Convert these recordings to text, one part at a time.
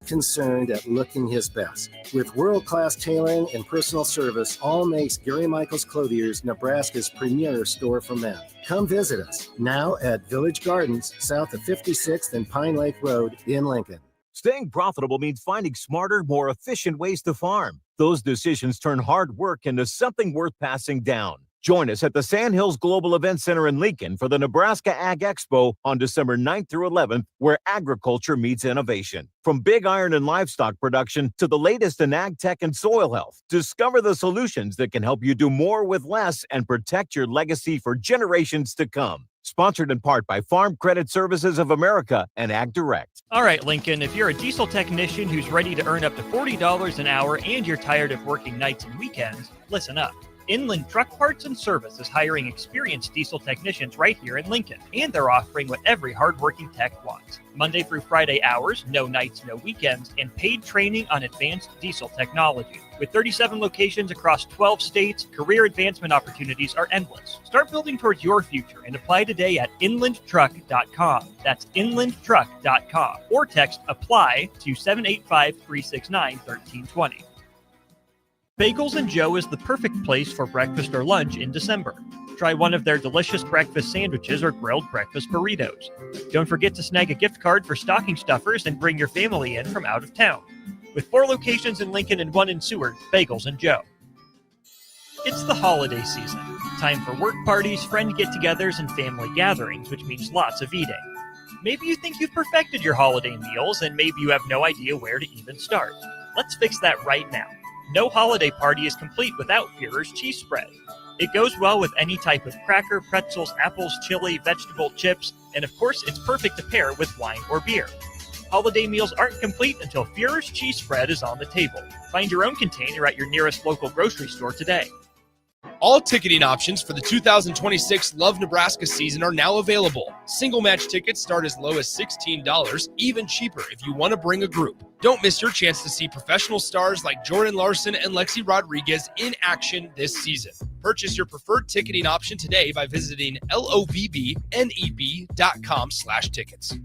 concerned at looking his best. With world-class tailoring and personal service, all makes Gary Michaels Clothiers Nebraska's premier store for men. Come visit us now at Village Gardens, south of 56th and Pine Lake Road in Lincoln. Staying profitable means finding smarter, more efficient ways to farm. Those decisions turn hard work into something worth passing down. Join us at the Sandhills Global Event Center in Lincoln for the Nebraska Ag Expo on December 9th through 11th, where agriculture meets innovation. From big iron and livestock production to the latest in ag tech and soil health, discover the solutions that can help you do more with less and protect your legacy for generations to come. Sponsored in part by Farm Credit Services of America and Ag Direct. All right, Lincoln, if you're a diesel technician who's ready to earn up to $40 an hour and you're tired of working nights and weekends, listen up. Inland Truck Parts and Service is hiring experienced diesel technicians right here in Lincoln, and they're offering what every hardworking tech wants. Monday through Friday hours, no nights, no weekends, and paid training on advanced diesel technology. With 37 locations across 12 states, career advancement opportunities are endless. Start building towards your future and apply today at inlandtruck.com. That's inlandtruck.com. Or text APPLY to 785-369-1320. Bagels and Joe is the perfect place for breakfast or lunch in December. Try one of their delicious breakfast sandwiches or grilled breakfast burritos. Don't forget to snag a gift card for stocking stuffers and bring your family in from out of town. With 4 locations in Lincoln and 1 in Seward, Bagels and Joe. It's the holiday season. Time for work parties, friend get-togethers, and family gatherings, which means lots of eating. Maybe you think you've perfected your holiday meals, and maybe you have no idea where to even start. Let's fix that right now. No holiday party is complete without Führer's cheese spread. It goes well with any type of cracker, pretzels, apples, chili, vegetable, chips, and of course it's perfect to pair with wine or beer. Holiday meals aren't complete until Führer's cheese spread is on the table. Find your own container at your nearest local grocery store today. All ticketing options for the 2026 Love Nebraska season are now available. Single match tickets start as low as $16, even cheaper if you want to bring a group. Don't miss your chance to see professional stars like Jordan Larson and Lexi Rodriguez in action this season. Purchase your preferred ticketing option today by visiting lovneb.com/tickets.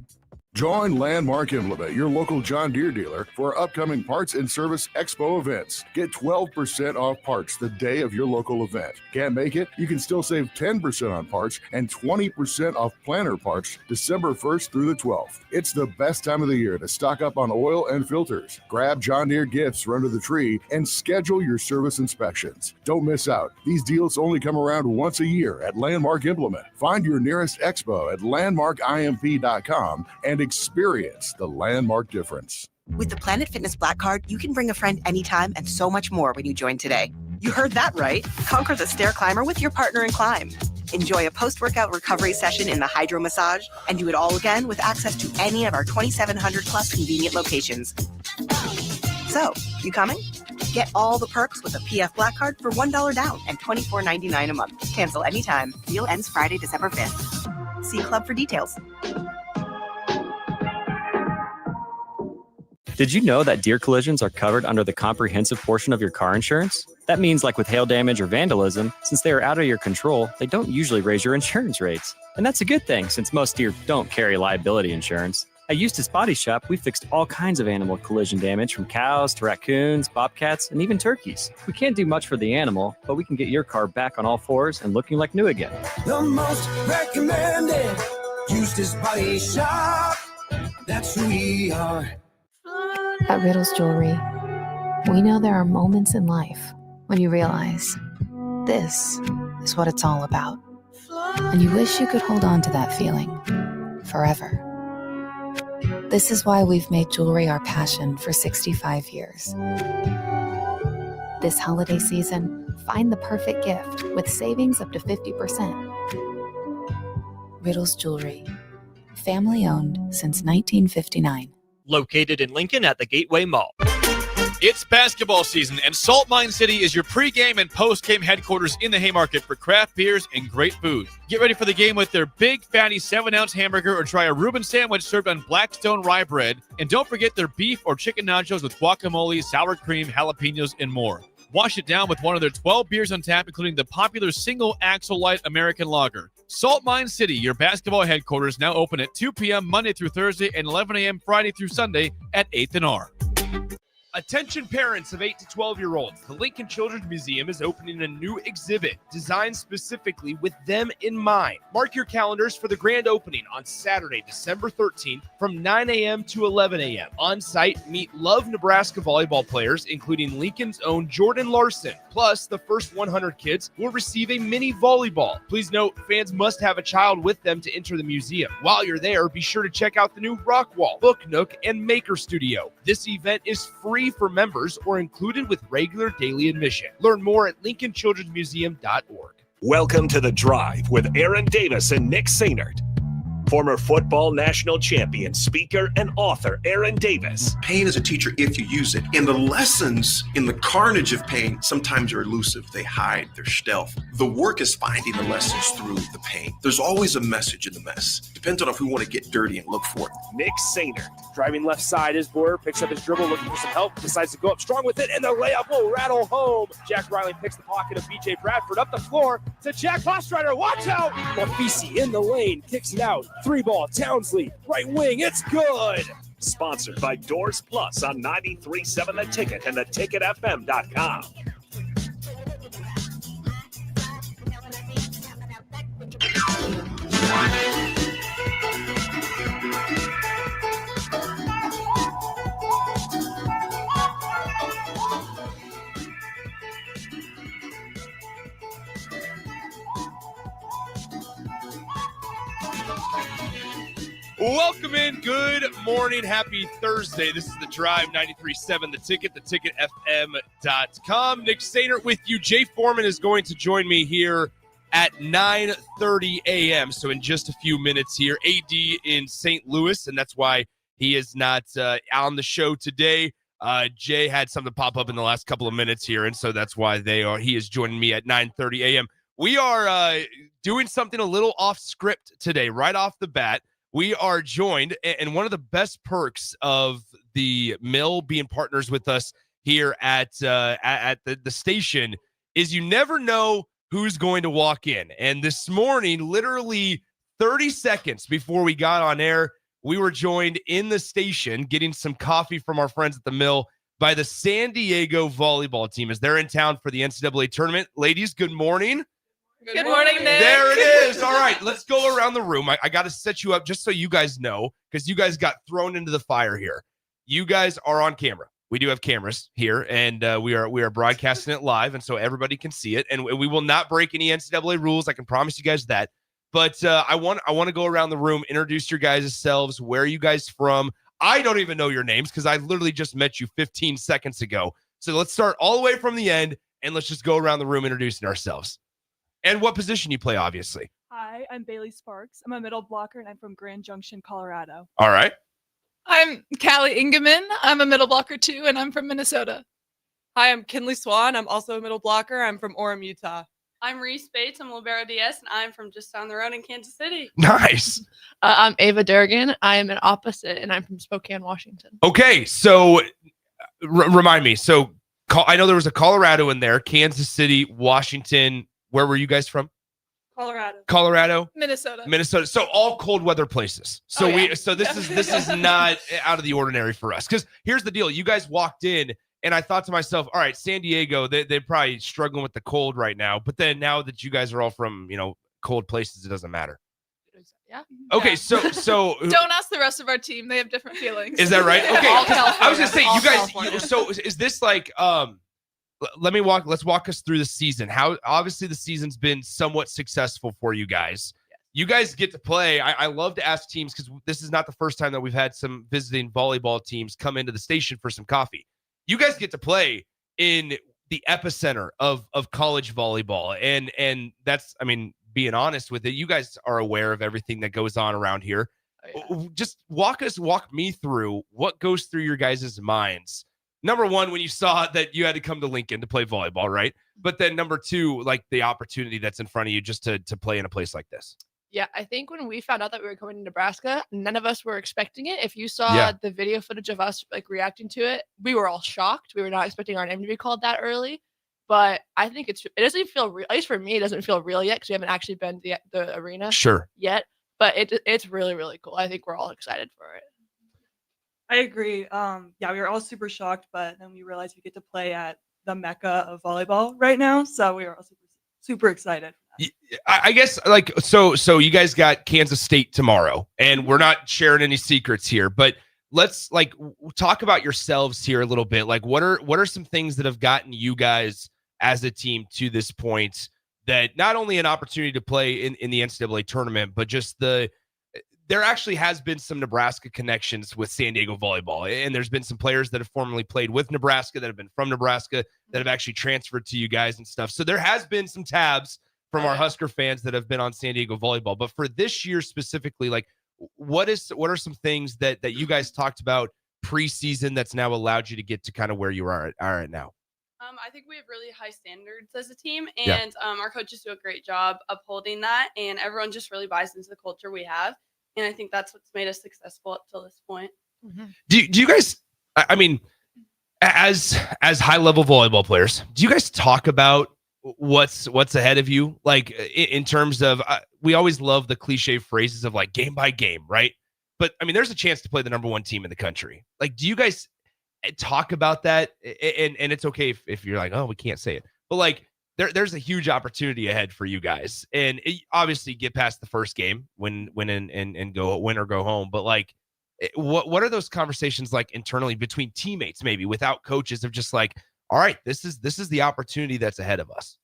Join Landmark Implement, your local John Deere dealer, for upcoming Parts and Service Expo events. Get 12% off parts the day of your local event. Can't make it? You can still save 10% on parts and 20% off planter parts December 1st through the 12th. It's the best time of the year to stock up on oil and filters. Grab John Deere gifts for under the tree and schedule your service inspections. Don't miss out. These deals only come around once a year at Landmark Implement. Find your nearest expo at landmarkimp.com and experience the Landmark difference. With the Planet Fitness Black Card, you can bring a friend anytime and so much more when you join today. You heard that right. Conquer the stair climber with your partner in climb. Enjoy a post-workout recovery session in the hydro massage and do it all again with access to any of our 2,700 plus convenient locations. So, you coming? Get all the perks with a PF Black Card for $1 down and $24.99 a month. Cancel anytime. Deal ends Friday, December 5th. See Club for details. Did you know that deer collisions are covered under the comprehensive portion of your car insurance? That means, like with hail damage or vandalism, since they are out of your control, they don't usually raise your insurance rates. And that's a good thing, since most deer don't carry liability insurance. At Eustace Body Shop, we fixed all kinds of animal collision damage, from cows to raccoons, bobcats, and even turkeys. We can't do much for the animal, but we can get your car back on all fours and looking like new again. The most recommended Eustace Body Shop. That's who we are. At Riddles Jewelry, we know there are moments in life when you realize this is what it's all about. And you wish you could hold on to that feeling forever. This is why we've made jewelry our passion for 65 years. This holiday season, find the perfect gift with savings up to 50%. Riddles Jewelry, family owned since 1959. Located in Lincoln at the Gateway Mall. It's basketball season, and Salt Mine City is your pregame and postgame headquarters in the Haymarket for craft beers and great food. Get ready for the game with their big, fatty 7-ounce hamburger or try a Reuben sandwich served on Blackstone rye bread. And don't forget their beef or chicken nachos with guacamole, sour cream, jalapenos, and more. Wash it down with one of their 12 beers on tap, including the popular Single Axle Light American Lager. Salt Mine City, your basketball headquarters, now open at 2 p.m. Monday through Thursday and 11 a.m. Friday through Sunday at 8th and R. Attention parents of 8 to 12-year-olds. The Lincoln Children's Museum is opening a new exhibit designed specifically with them in mind. Mark your calendars for the grand opening on Saturday, December 13th from 9 a.m. to 11 a.m. On site, meet Love Nebraska volleyball players, including Lincoln's own Jordan Larson. Plus, the first 100 kids will receive a mini volleyball. Please note, fans must have a child with them to enter the museum. While you're there, be sure to check out the new Rock Wall, Book Nook, and Maker Studio. This event is free for members or included with regular daily admission. Learn more at lincolnchildrensmuseum.org. Welcome to The Drive with Aaron Davis and Nick Sainert. Former football national champion, speaker, and author Aaron Davis. Pain is a teacher if you use it. And the lessons in the carnage of pain sometimes are elusive. They hide, they're stealth. The work is finding the lessons through the pain. There's always a message in the mess. Depends on if we want to get dirty and look for it. Nick Sainert. Driving left side is Boyer, picks up his dribble, looking for some help, decides to go up strong with it, and the layup will rattle home. Jack Riley picks the pocket of BJ Bradford up the floor to Jack Hostrider. Watch out! Mafisi in the lane, kicks it out. 3-ball, Townsley, right wing, it's good! Sponsored by Doors Plus on 93.7 The Ticket and theticketfm.com. Welcome in. Good morning. Happy Thursday. This is The Drive, 93.7 The Ticket, theticketfm.com. Nick Sainert with you. Jay Foreman is going to join me here at 9:30 a.m. So in just a few minutes here, AD in St. Louis, and that's why he is not on the show today. Jay had something pop up in the last couple of minutes here, and so that's why he is joining me at 9:30 a.m. We are doing something a little off script today, right off the bat. We are joined, and one of the best perks of the Mill being partners with us here at the station is you never know who's going to walk in. And this morning, literally 30 seconds before we got on air, we were joined in the station getting some coffee from our friends at the Mill by the San Diego volleyball team as they're in town for the NCAA tournament. Ladies, good morning. Good morning, Nick. There it is. All right, let's go around the room. I got to set you up just so you guys know, because you guys got thrown into the fire here. You guys are on camera. We do have cameras here, and we are broadcasting it live, and so everybody can see it. And we will not break any NCAA rules. I can promise you guys that. But I want to go around the room, introduce your guys' selves. Where are you guys from? I don't even know your names because I literally just met you 15 seconds ago. So let's start all the way from the end, and let's just go around the room introducing ourselves. And what position you play, obviously. Hi, I'm Bailey Sparks. I'm a middle blocker, and I'm from Grand Junction, Colorado. All right. I'm Callie Ingeman. I'm a middle blocker, too, and I'm from Minnesota. Hi, I'm Kinley Swan. I'm also a middle blocker. I'm from Orem, Utah. I'm Reese Bates. I'm Libero DS, and I'm from just down the road in Kansas City. Nice. I'm Ava Durgan. I am an opposite, and I'm from Spokane, Washington. Okay, so remind me. So I know there was a Colorado in there, Kansas City, Washington. Where were you guys from? Colorado. Minnesota. So all cold weather places. So this is not out of the ordinary for us. Because here's the deal. You guys walked in and I thought to myself, all right, San Diego, they're probably struggling with the cold right now. But then now that you guys are all from, cold places, it doesn't matter. Yeah. Okay, so don't ask the rest of our team. They have different feelings. Is that right? Okay. I was gonna say, All you guys, California. so is this like let's walk us through the season. How obviously the season's been somewhat successful for you guys. You guys get to play. I love to ask teams because this is not the first time that we've had some visiting volleyball teams come into the station for some coffee. You guys get to play in the epicenter of college volleyball. And that's, being honest with it, you guys are aware of everything that goes on around here. Oh, yeah. Just walk me through what goes through your guys' minds. Number one, when you saw that you had to come to Lincoln to play volleyball, right? But then number two, like the opportunity that's in front of you just to play in a place like this. Yeah, I think when we found out that we were coming to Nebraska, none of us were expecting it. If you saw the video footage of us like reacting to it, we were all shocked. We were not expecting our name to be called that early. But I think it doesn't feel real. At least for me, it doesn't feel real yet because we haven't actually been to the arena yet. But it's really, really cool. I think we're all excited for it. I agree. Yeah, we were all super shocked, but then we realized we get to play at the mecca of volleyball right now, so we were all super excited. I guess so you guys got Kansas State tomorrow, and we're not sharing any secrets here, but let's talk about yourselves here a little bit. Like, what are some things that have gotten you guys as a team to this point, that not only an opportunity to play in the NCAA tournament, but just there actually has been some Nebraska connections with San Diego volleyball. And there's been some players that have formerly played with Nebraska that have been from Nebraska that have actually transferred to you guys and stuff. So there has been some tabs from our Husker fans that have been on San Diego volleyball. But for this year specifically, like, what are some things that you guys talked about preseason that's now allowed you to get to kind of where you are at now? I think we have really high standards as a team, and our coaches do a great job upholding that, and everyone just really buys into the culture we have. And I think that's what's made us successful up till this point. Mm-hmm. Do you guys, I mean, as high level volleyball players, do you guys talk about what's ahead of you? Like, in terms of, we always love the cliche phrases of like game by game, right? But I mean, there's a chance to play the number one team in the country. Like, do you guys talk about that? And it's okay if you're like, oh, we can't say it, but like, there's a huge opportunity ahead for you guys, and obviously get past the first game, win and go win or go home. But like, what are those conversations like internally between teammates, maybe without coaches, of just like, all right, this is the opportunity that's ahead of us?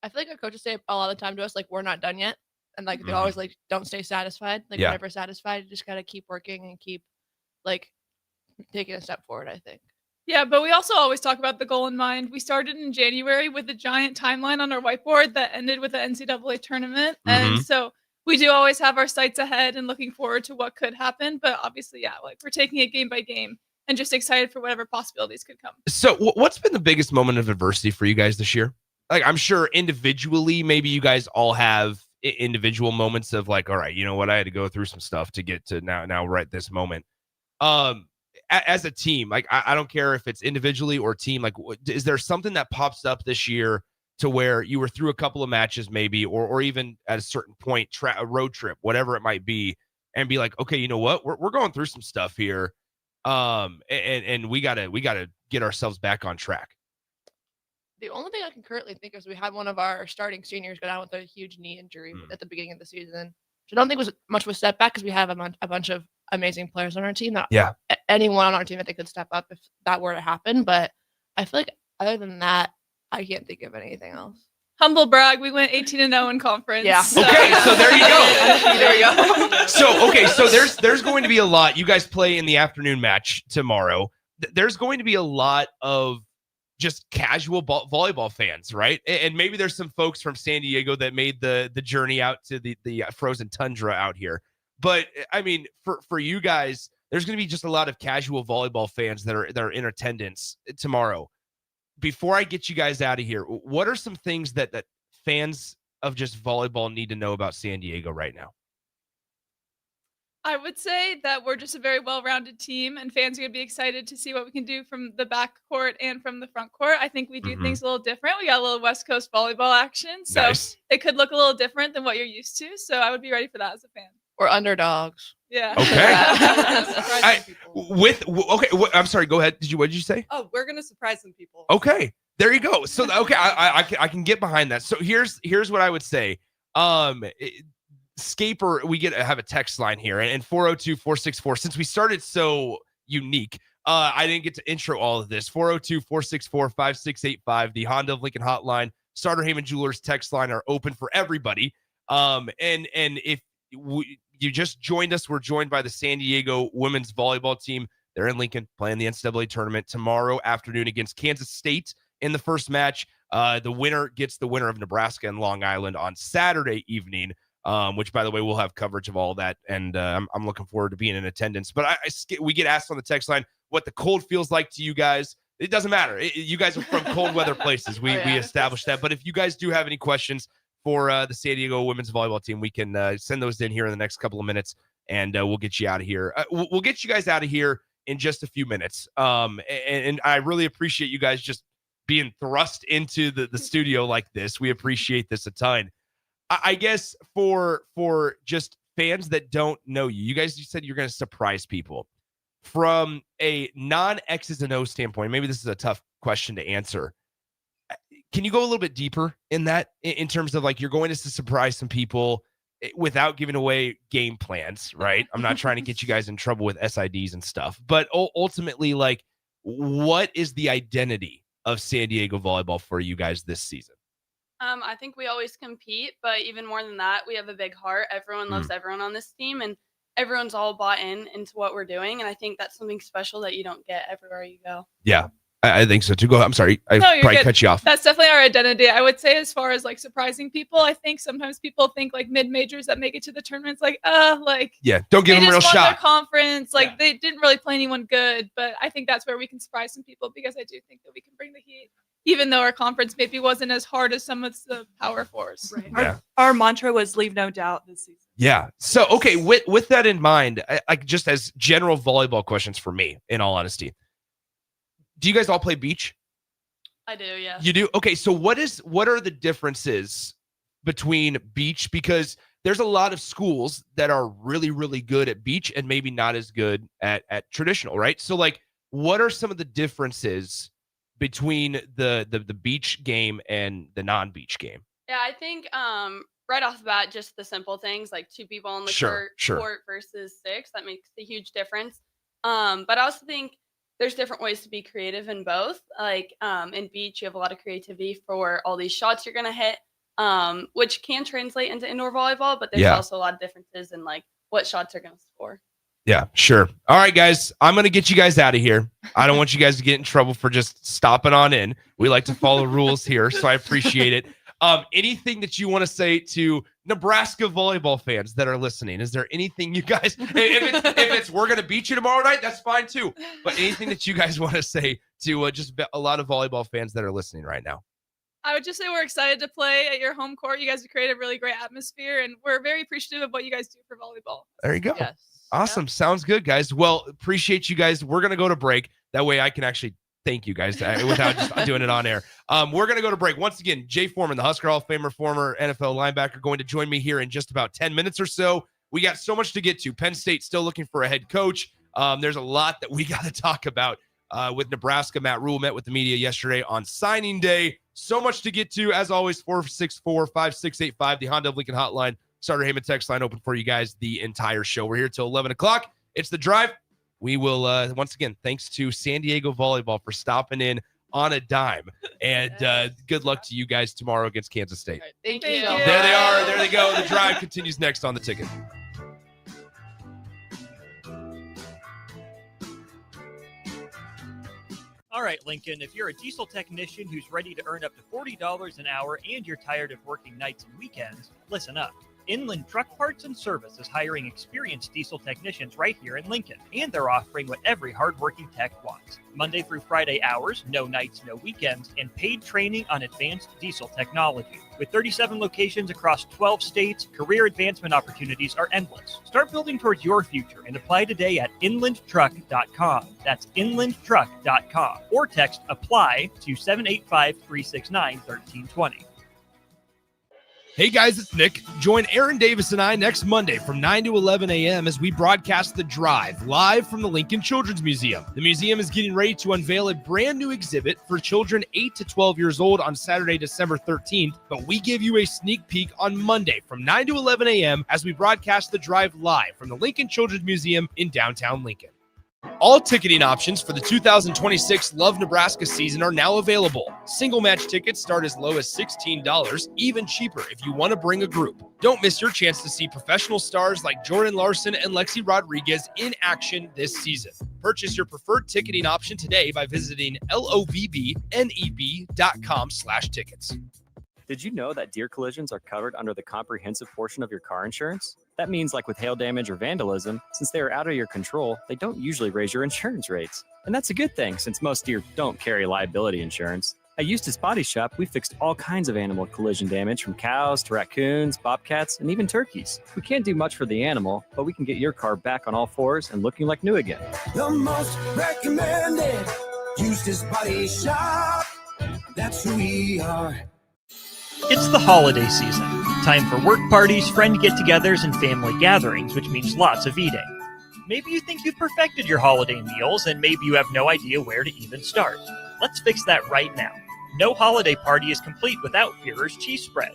I feel like our coaches say a lot of the time to us, like, we're not done yet. And like, they always like, don't stay satisfied. Like, whenever satisfied, you just got to keep working and keep like taking a step forward, I think. Yeah, but we also always talk about the goal in mind. We started in January with a giant timeline on our whiteboard that ended with the NCAA tournament. And so we do always have our sights ahead and looking forward to what could happen. But obviously, yeah, like, we're taking it game by game and just excited for whatever possibilities could come. So what's been the biggest moment of adversity for you guys this year? Like, I'm sure individually, maybe you guys all have individual moments of like, all right, you know what, I had to go through some stuff to get to now right this moment. As a team, like, I don't care if it's individually or team, like, is there something that pops up this year to where you were through a couple of matches maybe, or even at a certain point, a road trip, whatever it might be, and be like, okay, you know what, we're going through some stuff here, and we gotta get ourselves back on track? The only thing I can currently think of is we had one of our starting seniors go down with a huge knee injury at the beginning of the season, which I don't think was much of a setback because we have a bunch of amazing players on our team. That anyone on our team that they could step up if that were to happen. But I feel like other than that, I can't think of anything else. Humble brag, we went 18-0 in conference. Yeah. So. Okay, so there you go. There you go. So there's going to be a lot. You guys play in the afternoon match tomorrow. There's going to be a lot of just casual volleyball fans, right? And maybe there's some folks from San Diego that made the journey out to the frozen tundra out here. But I mean, for you guys, there's going to be just a lot of casual volleyball fans that are in attendance tomorrow. Before I get you guys out of here, what are some things that fans of just volleyball need to know about San Diego right now? I would say that we're just a very well-rounded team, and fans are going to be excited to see what we can do from the back court and from the front court. I think we do things a little different. We got a little West Coast volleyball action, so it could look a little different than what you're used to. So I would be ready for that as a fan. We're underdogs. Yeah. Okay. I'm sorry. Go ahead. What did you say? Oh, we're gonna surprise some people. Okay. There you go. So okay, I can get behind that. So here's what I would say. Scaper, we have a text line here, and 402-464. Since we started so unique, I didn't get to intro all of this. 402-464-5685. The Honda of Lincoln hotline, Starter Heyman Jewelers text line are open for everybody. And if you just joined us, we're joined by the San Diego women's volleyball team. They're in Lincoln playing the NCAA tournament tomorrow afternoon against Kansas State in the first match. The winner gets the winner of Nebraska and Long Island on Saturday evening, which, by the way, we'll have coverage of all that. And I'm looking forward to being in attendance. But we get asked on the text line what the cold feels like to you guys. It doesn't matter. You guys are from cold weather places. We established that. But if you guys do have any questions for the San Diego women's volleyball team, we can send those in here in the next couple of minutes, and we'll get you out of here. We'll get you guys out of here in just a few minutes. And I really appreciate you guys just being thrust into the studio like this. We appreciate this a ton. I guess for just fans that don't know you guys said you're going to surprise people. From a non-X's and O's standpoint, maybe this is a tough question to answer. Can you go a little bit deeper in that, in terms of like you're going to surprise some people without giving away game plans, right? I'm not trying to get you guys in trouble with SIDs and stuff, but ultimately, like, what is the identity of San Diego volleyball for you guys this season? I think we always compete, but even more than that, we have a big heart. Everyone loves everyone on this team, and everyone's all bought into what we're doing. And I think that's something special that you don't get everywhere you go. Yeah, I think so too. Go ahead. I'm sorry. I probably cut you off. That's definitely our identity. I would say as far as like surprising people, I think sometimes people think like mid-majors that make it to the tournaments, like, yeah, don't give them a real shot. Their conference, like they didn't really play anyone good, but I think that's where we can surprise some people because I do think that we can bring the heat, even though our conference maybe wasn't as hard as some of the Power Fours. Right. Yeah. Our mantra was leave no doubt this season. Yeah. So, okay, with that in mind, I just as general volleyball questions for me, in all honesty, do you guys all play beach? I do, yeah. You do? Okay, so what are the differences between beach? Because there's a lot of schools that are really, really good at beach and maybe not as good at traditional, right? So, like, what are some of the differences between the beach game and the non-beach game? Yeah, I think right off the bat, just the simple things like 2 people on the court versus 6, that makes a huge difference. But I also think there's different ways to be creative in both. Like in beach, you have a lot of creativity for all these shots you're going to hit, which can translate into indoor volleyball, but there's also a lot of differences in like what shots are going to score. Yeah, sure. All right, guys, I'm going to get you guys out of here. I don't want you guys to get in trouble for just stopping on in. We like to follow rules here, so I appreciate it. Anything that you want to say to Nebraska volleyball fans that are listening? Is there anything you guys, if it's we're going to beat you tomorrow night, that's fine too. But anything that you guys want to say to just a lot of volleyball fans that are listening right now? I would just say we're excited to play at your home court. You guys have created a really great atmosphere, and we're very appreciative of what you guys do for volleyball. There you go. Yes. Awesome. Sounds good, guys. Well, appreciate you guys. We're going to go to break. That way I can actually thank you guys without just doing it on air. We're going to go to break. Once again, Jay Foreman, the Husker Hall of Famer, former NFL linebacker, going to join me here in just about 10 minutes or so. We got so much to get to. Penn State still looking for a head coach. There's a lot that we got to talk about with Nebraska. Matt Rule met with the media yesterday on signing day. So much to get to. As always, 464-5685, the Honda of Lincoln hotline. Starter Heyman text line open for you guys the entire show. We're here till 11 o'clock. It's The Drive. We will, once again, thanks to San Diego Volleyball for stopping in on a dime. And good luck to you guys tomorrow against Kansas State. Right, thank you. There they are. There they go. The Drive continues next on The Ticket. All right, Lincoln, if you're a diesel technician who's ready to earn up to $40 an hour and you're tired of working nights and weekends, listen up. Inland Truck Parts and Service is hiring experienced diesel technicians right here in Lincoln, and they're offering what every hardworking tech wants. Monday through Friday hours, no nights, no weekends, and paid training on advanced diesel technology. With 37 locations across 12 states, career advancement opportunities are endless. Start building towards your future and apply today at inlandtruck.com. That's inlandtruck.com. Or text APPLY to 785-369-1320. Hey guys, it's Nick. Join Aaron Davis and I next Monday from 9 to 11 a.m. as we broadcast The Drive live from the Lincoln Children's Museum. The museum is getting ready to unveil a brand new exhibit for children 8 to 12 years old on Saturday, December 13th, but we give you a sneak peek on Monday from 9 to 11 a.m. as we broadcast The Drive live from the Lincoln Children's Museum in downtown Lincoln. All ticketing options for the 2026 Love Nebraska season are now available. Single match tickets start as low as $16, even cheaper if you want to bring a group. Don't miss your chance to see professional stars like Jordan Larson and Lexi Rodriguez in action this season. Purchase your preferred ticketing option today by visiting lovneb.com/tickets. Did you know that deer collisions are covered under the comprehensive portion of your car insurance? That means, like with hail damage or vandalism, since they are out of your control, they don't usually raise your insurance rates. And that's a good thing, since most deer don't carry liability insurance. At Eustace Body Shop, we fixed all kinds of animal collision damage, from cows to raccoons, bobcats, and even turkeys. We can't do much for the animal, but we can get your car back on all fours and looking like new again. The most recommended Eustace Body Shop. That's who we are. It's the holiday season. Time for work parties, friend get-togethers, and family gatherings, which means lots of eating. Maybe you think you've perfected your holiday meals, and maybe you have no idea where to even start. Let's fix that right now. No holiday party is complete without Führer's cheese spread.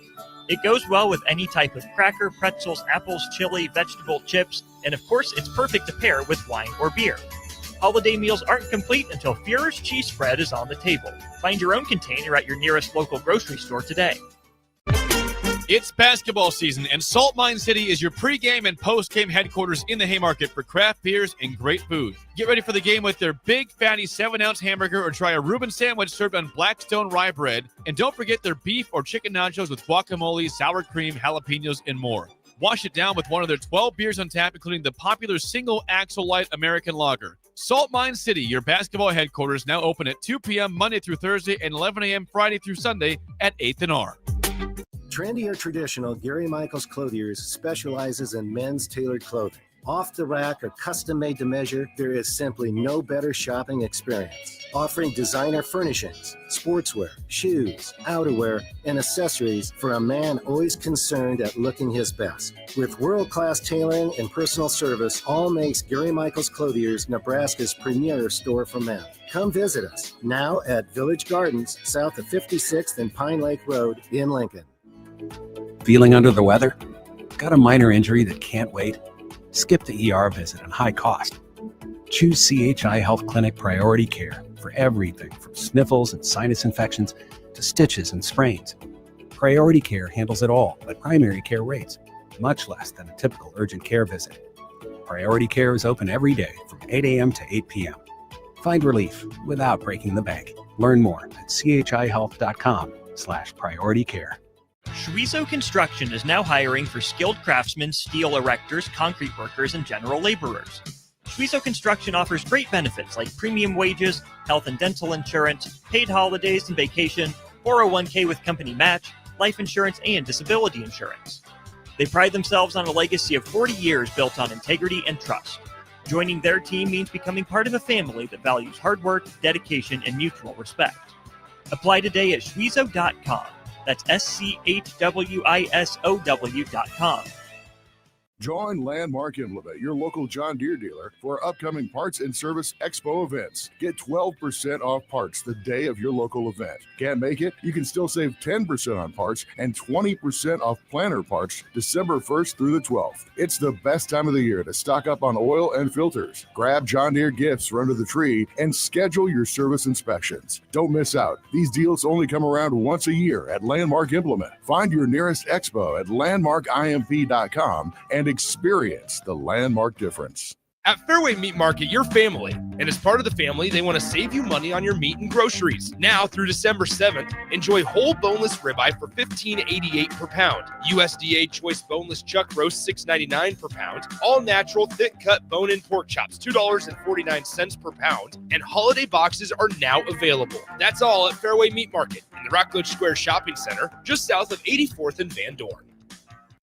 It goes well with any type of cracker, pretzels, apples, chili, vegetable, chips, and of course, it's perfect to pair with wine or beer. Holiday meals aren't complete until Führer's cheese spread is on the table. Find your own container at your nearest local grocery store today. It's basketball season, and Salt Mine City is your pregame and postgame headquarters in the Haymarket for craft beers and great food. Get ready for the game with their big, fatty 7-ounce hamburger or try a Reuben sandwich served on Blackstone rye bread. And don't forget their beef or chicken nachos with guacamole, sour cream, jalapenos, and more. Wash it down with one of their 12 beers on tap, including the popular Single Axle Light American Lager. Salt Mine City, your basketball headquarters, now open at 2 p.m. Monday through Thursday and 11 a.m. Friday through Sunday at 8th and R. Trendy or traditional, Gary Michaels Clothiers specializes in men's tailored clothing. Off the rack or custom made to measure, there is simply no better shopping experience. Offering designer furnishings, sportswear, shoes, outerwear, and accessories for a man always concerned at looking his best. With world-class tailoring and personal service, all makes Gary Michaels Clothiers Nebraska's premier store for men. Come visit us now at Village Gardens, south of 56th and Pine Lake Road in Lincoln. Feeling under the weather? Got a minor injury that can't wait? Skip the ER visit and high cost. Choose CHI Health Clinic Priority Care for everything from sniffles and sinus infections to stitches and sprains. Priority Care handles it all at primary care rates, much less than a typical urgent care visit. Priority Care is open every day from 8 a.m. to 8 p.m. Find relief without breaking the bank. Learn more at chihealth.com/prioritycare. Schweizo Construction is now hiring for skilled craftsmen, steel erectors, concrete workers, and general laborers. Schweizo Construction offers great benefits like premium wages, health and dental insurance, paid holidays and vacation, 401k with company match, life insurance, and disability insurance. They pride themselves on a legacy of 40 years built on integrity and trust. Joining their team means becoming part of a family that values hard work, dedication, and mutual respect. Apply today at schweizo.com. That's schwisow.com. Join Landmark Implement, your local John Deere dealer, for upcoming Parts and Service Expo events. Get 12% off parts the day of your local event. Can't make it? You can still save 10% on parts and 20% off planter parts December 1st through the 12th. It's the best time of the year to stock up on oil and filters. Grab John Deere gifts for under the tree and schedule your service inspections. Don't miss out. These deals only come around once a year at Landmark Implement. Find your nearest expo at landmarkimp.com and experience the Landmark difference. At Fairway Meat Market, you're family. And as part of the family, they want to save you money on your meat and groceries. Now through December 7th, enjoy whole boneless ribeye for $15.88 per pound. USDA choice boneless chuck roast $6.99 per pound. All natural thick cut bone-in pork chops $2.49 per pound. And holiday boxes are now available. That's all at Fairway Meat Market in the Rockledge Square Shopping Center, just south of 84th and Van Dorn.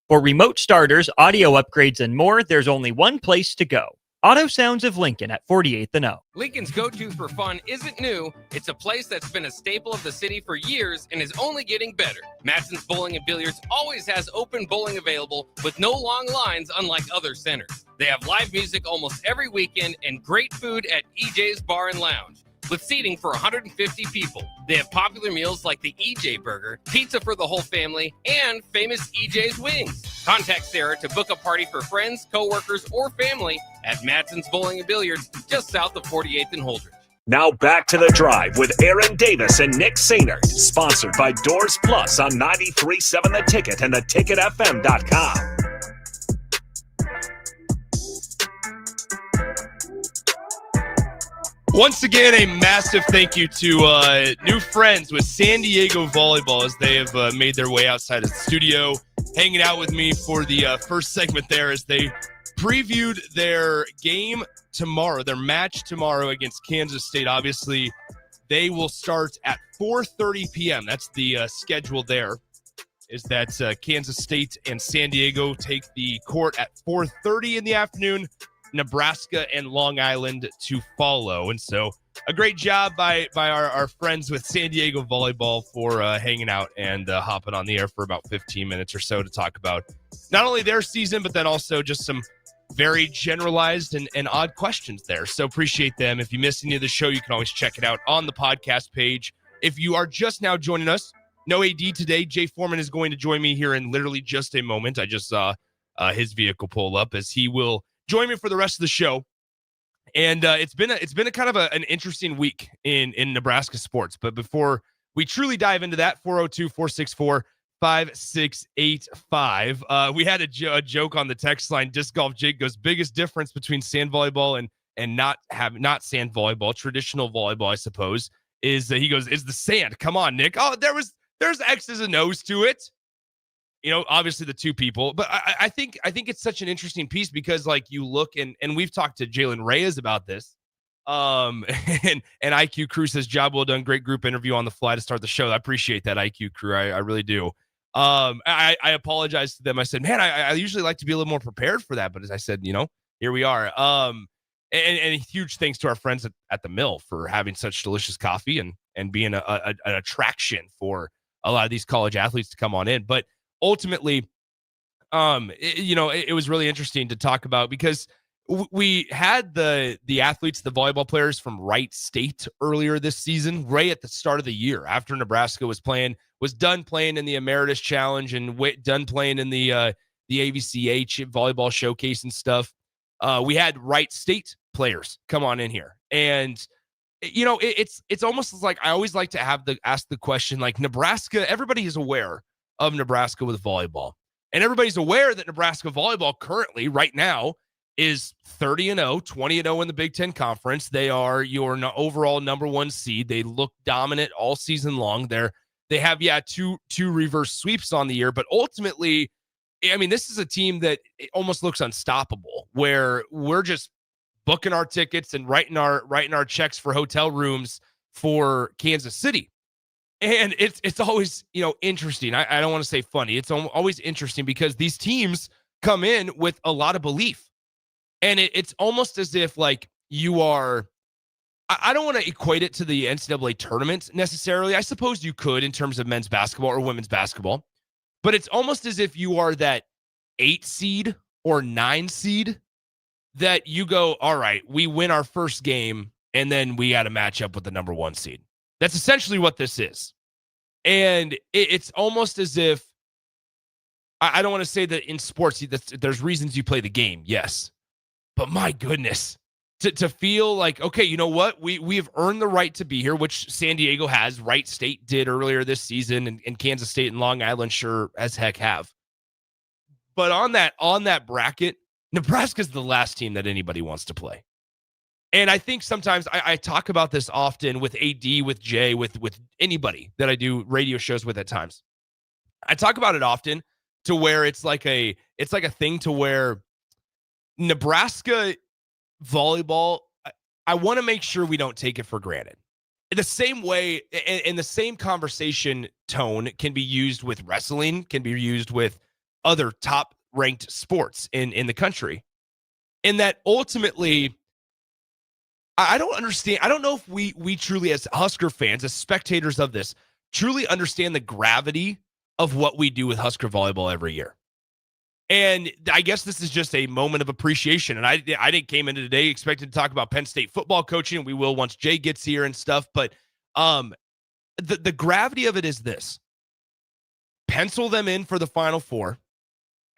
For remote starters, audio upgrades, and more, there's only one place to go. Auto Sounds of Lincoln at 48th and O. Lincoln's go-to for fun isn't new. It's a place that's been a staple of the city for years and is only getting better. Matson's Bowling and Billiards always has open bowling available with no long lines, unlike other centers. They have live music almost every weekend and great food at EJ's Bar and Lounge, with seating for 150 people. They have popular meals like the EJ Burger, pizza for the whole family, and famous EJ's Wings. Contact Sarah to book a party for friends, coworkers, or family at Matson's Bowling and Billiards, just south of 48th and Holdridge. Now back to the drive with Aaron Davis and Nick Sainert, sponsored by Doors Plus on 93.7 The Ticket and theticketfm.com. Once again, a massive thank you to new friends with San Diego Volleyball as they have made their way outside of the studio, hanging out with me for the first segment there as they previewed their game tomorrow, their match tomorrow against Kansas State. Obviously, they will start at 4:30 p.m. That's the schedule there, is that Kansas State and San Diego take the court at 4:30 in the afternoon. Nebraska and Long Island to follow. And so a great job by our friends with San Diego Volleyball for hanging out and hopping on the air for about 15 minutes or so to talk about not only their season, but then also just some very generalized and odd questions there. So appreciate them. If you missed any of the show, you can always check it out on the podcast page. If you are just now joining us, no AD today. Jay Foreman is going to join me here in literally just a moment. I just saw his vehicle pull up as he will join me for the rest of the show. And it's been a kind of an interesting week in Nebraska sports. But before we truly dive into that, 402-464-5685. We had a joke on the text line. Disc Golf Jake goes, biggest difference between sand volleyball and not sand volleyball, traditional volleyball, I suppose, is he goes, is the sand. Come on, Nick. Oh, there's X's and O's to it. You know, obviously the two people, but I think it's such an interesting piece because like you look and we've talked to Jalen Reyes about this. And IQ Crew says, job well done. Great group interview on the fly to start the show. I appreciate that, IQ Crew. I really do. I apologize to them. I said, man, I usually like to be a little more prepared for that. But as I said, you know, here we are. And a huge thanks to our friends at the mill for having such delicious coffee and being an attraction for a lot of these college athletes to come on in. But ultimately, it was really interesting to talk about because we had the athletes, the volleyball players from Wright State earlier this season, right at the start of the year after Nebraska was done playing in the Emeritus Challenge and done playing in the AVCH volleyball showcase and stuff. We had Wright State players come on in here. And, you know, it's almost like I always like to ask the question, like Nebraska, everybody is aware of Nebraska with volleyball. And everybody's aware that Nebraska volleyball currently, right now, is 30-0, 20-0 in the Big Ten Conference. They are your overall number one seed. They look dominant all season long. They have, two reverse sweeps on the year. But ultimately, I mean, this is a team that almost looks unstoppable, where we're just booking our tickets and writing our checks for hotel rooms for Kansas City. And it's always, you know, interesting. I don't want to say funny. It's always interesting because these teams come in with a lot of belief. And it's almost as if like you are, I don't want to equate it to the NCAA tournament necessarily. I suppose you could in terms of men's basketball or women's basketball. But it's almost as if you are that 8 seed or 9 seed that you go, all right, we win our first game and then we got to match up with the number 1 seed. That's essentially what this is. And it's almost as if, I don't want to say that in sports, there's reasons you play the game. Yes. But my goodness, to feel like, okay, you know what? We've earned the right to be here, which San Diego has. Wright State did earlier this season, and Kansas State and Long Island sure as heck have. But on that bracket, Nebraska's the last team that anybody wants to play. And I think sometimes I talk about this often with AD, with Jay, with anybody that I do radio shows with at times. I talk about it often to where it's like a thing to where Nebraska volleyball, I want to make sure we don't take it for granted. In the same way, in the same conversation tone can be used with wrestling, can be used with other top-ranked sports in the country. In that ultimately, I don't understand. I don't know if we truly, as Husker fans, as spectators of this, truly understand the gravity of what we do with Husker volleyball every year. And I guess this is just a moment of appreciation. And I didn't came into today expecting to talk about Penn State football coaching. We will once Jay gets here and stuff. But the gravity of it is this: pencil them in for the Final Four.